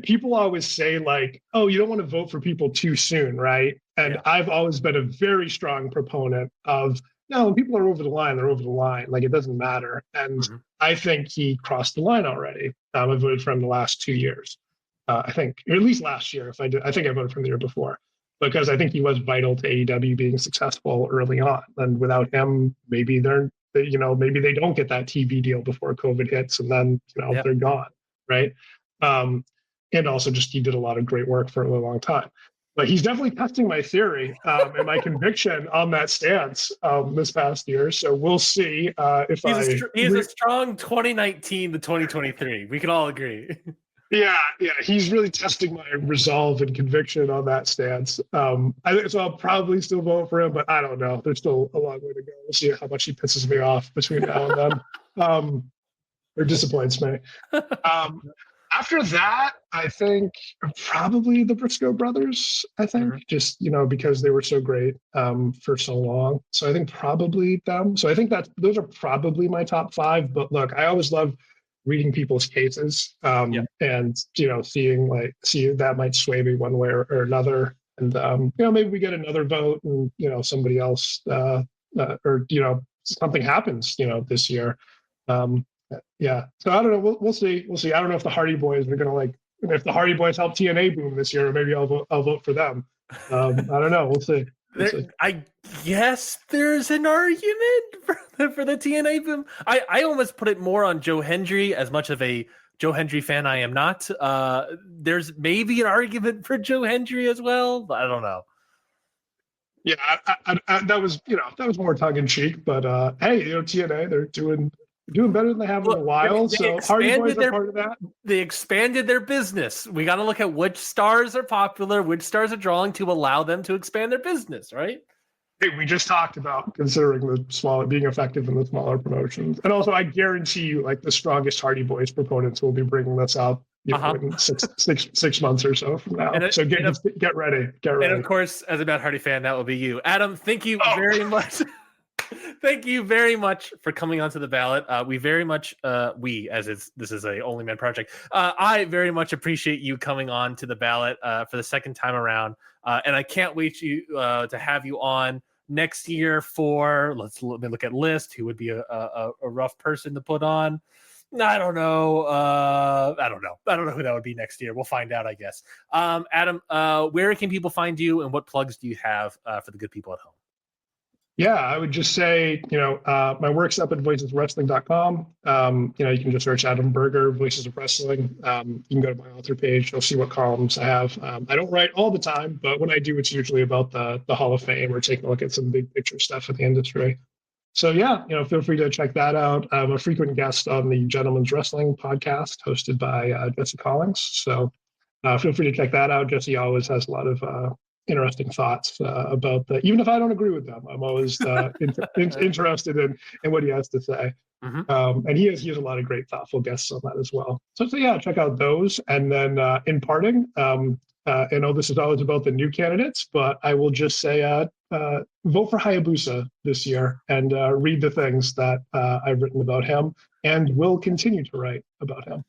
people always say oh, you don't want to vote for people too soon, right? And I've always been a very strong proponent of, no, when people are over the line, they're over the line. It doesn't matter. And I think he crossed the line already. I voted for him the last 2 years. I think, or at least last year. I think I voted for him the year before. because I think he was vital to AEW being successful early on. And without him, maybe maybe they don't get that TV deal before COVID hits, and then they're gone, right? And also just he did a lot of great work for a really long time. But he's definitely testing my theory and my conviction on that stance this past year. So we'll see if he's a strong 2019 to 2023. We can all agree. Yeah, he's really testing my resolve and conviction on that stance. I think so. I'll probably still vote for him, but I don't know. There's still a long way to go. We'll see how much he pisses me off between now and then, or disappoints me. After that, I think probably the Briscoe brothers. I think just because they were so great for so long. So I think probably them. So I think that those are probably my top 5. But look, I always love reading people's cases and seeing that might sway me one way or another, and maybe we get another vote and somebody else or something happens this year. So I don't know, we'll see. I don't know if the Hardy Boys are gonna if the Hardy Boys help TNA boom this year, maybe I'll vote for them. I don't know, we'll see. I guess there's an argument for the TNA boom. I almost put it more on Joe Hendry. As much of a Joe Hendry fan I am not. There's maybe an argument for Joe Hendry as well, but I don't know. Yeah, I that was more tongue in cheek, but hey, TNA, they're doing better than they have in a while. So Hardy Boys are part of that. They expanded their business. We got to look at which stars are popular, which stars are drawing to allow them to expand their business, right? Hey, we just talked about considering being effective in the smaller promotions. And also, I guarantee you, the strongest Hardy Boys proponents will be bringing this up in 6 months or so from now. So get ready. And of course, as a Matt Hardy fan, that will be you. Adam, thank you very much. Thank you very much for coming onto the ballot. We very much, this is a Only Man project. I very much appreciate you coming on to the ballot for the second time around. And I can't wait to have you on next year for, let me look at list, who would be a rough person to put on. I don't know. I don't know who that would be next year. We'll find out, I guess. Adam, where can people find you, and what plugs do you have for the good people at home? Yeah, I would just say, my work's up at voiceswrestling.com. You can just search Adam Berger, Voices of Wrestling. You can go to my author page. You'll see what columns I have. I don't write all the time, but when I do, it's usually about the Hall of Fame or taking a look at some big picture stuff in the industry. So yeah, feel free to check that out. I'm a frequent guest on the Gentleman's Wrestling podcast hosted by Jesse Collins. So feel free to check that out. Jesse always has a lot of interesting thoughts about that. Even if I don't agree with them, I'm always interested in what he has to say. And he has a lot of great, thoughtful guests on that as well. So yeah, check out those. And then in parting, I know this is always about the new candidates, but I will just say vote for Hayabusa this year and read the things that I've written about him and will continue to write about him.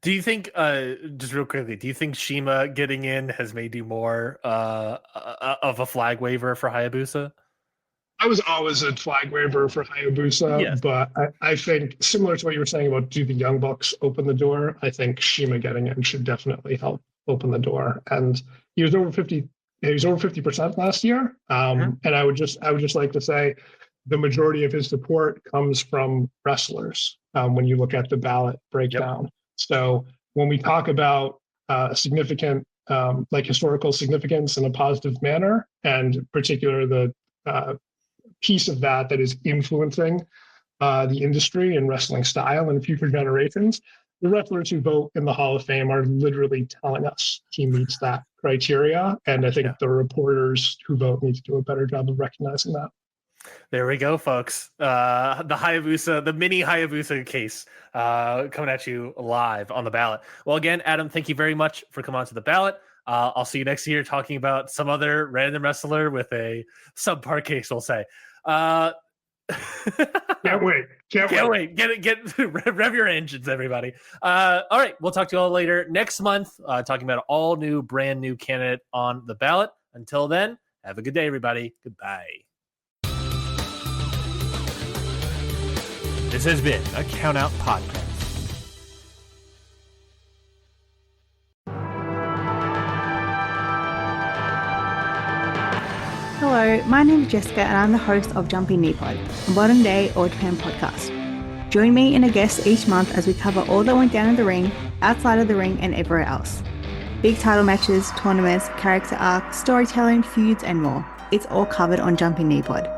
Do you think, just real quickly, do you think Shima getting in has made you more of a flag waver for Hayabusa? I was always a flag waver for Hayabusa, yes. But I think similar to what you were saying about do the Young Bucks open the door, I think Shima getting in should definitely help open the door. And he was over 50. He was over 50% last year. And I would just like to say the majority of his support comes from wrestlers when you look at the ballot breakdown. Yep. So when we talk about significant, historical significance in a positive manner, and in particular the piece of that is influencing the industry and wrestling style in future generations, the wrestlers who vote in the Hall of Fame are literally telling us he meets that criteria. And I think the reporters who vote need to do a better job of recognizing that. There we go, folks. The mini Hayabusa case coming at you live on the ballot. Well, again, Adam, thank you very much for coming on to the ballot. I'll see you next year talking about some other random wrestler with a subpar case, we'll say. Can't wait. Get rev your engines, everybody. All right, we'll talk to you all later next month, talking about an brand new candidate on the ballot. Until then, have a good day, everybody. Goodbye. This has been a Count Out Podcast. Hello, my name is Jessica and I'm the host of Jumping Knee-Pod, a modern day All Japan podcast. Join me and a guest each month as we cover all that went down in the ring, outside of the ring and everywhere else. Big title matches, tournaments, character arcs, storytelling, feuds and more. It's all covered on Jumping Knee-Pod.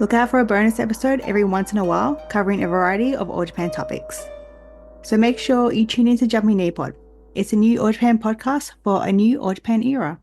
Look out for a bonus episode every once in a while covering a variety of All Japan topics. So make sure you tune in to Jumping Knee-Pod. It's a new All Japan podcast for a new All Japan era.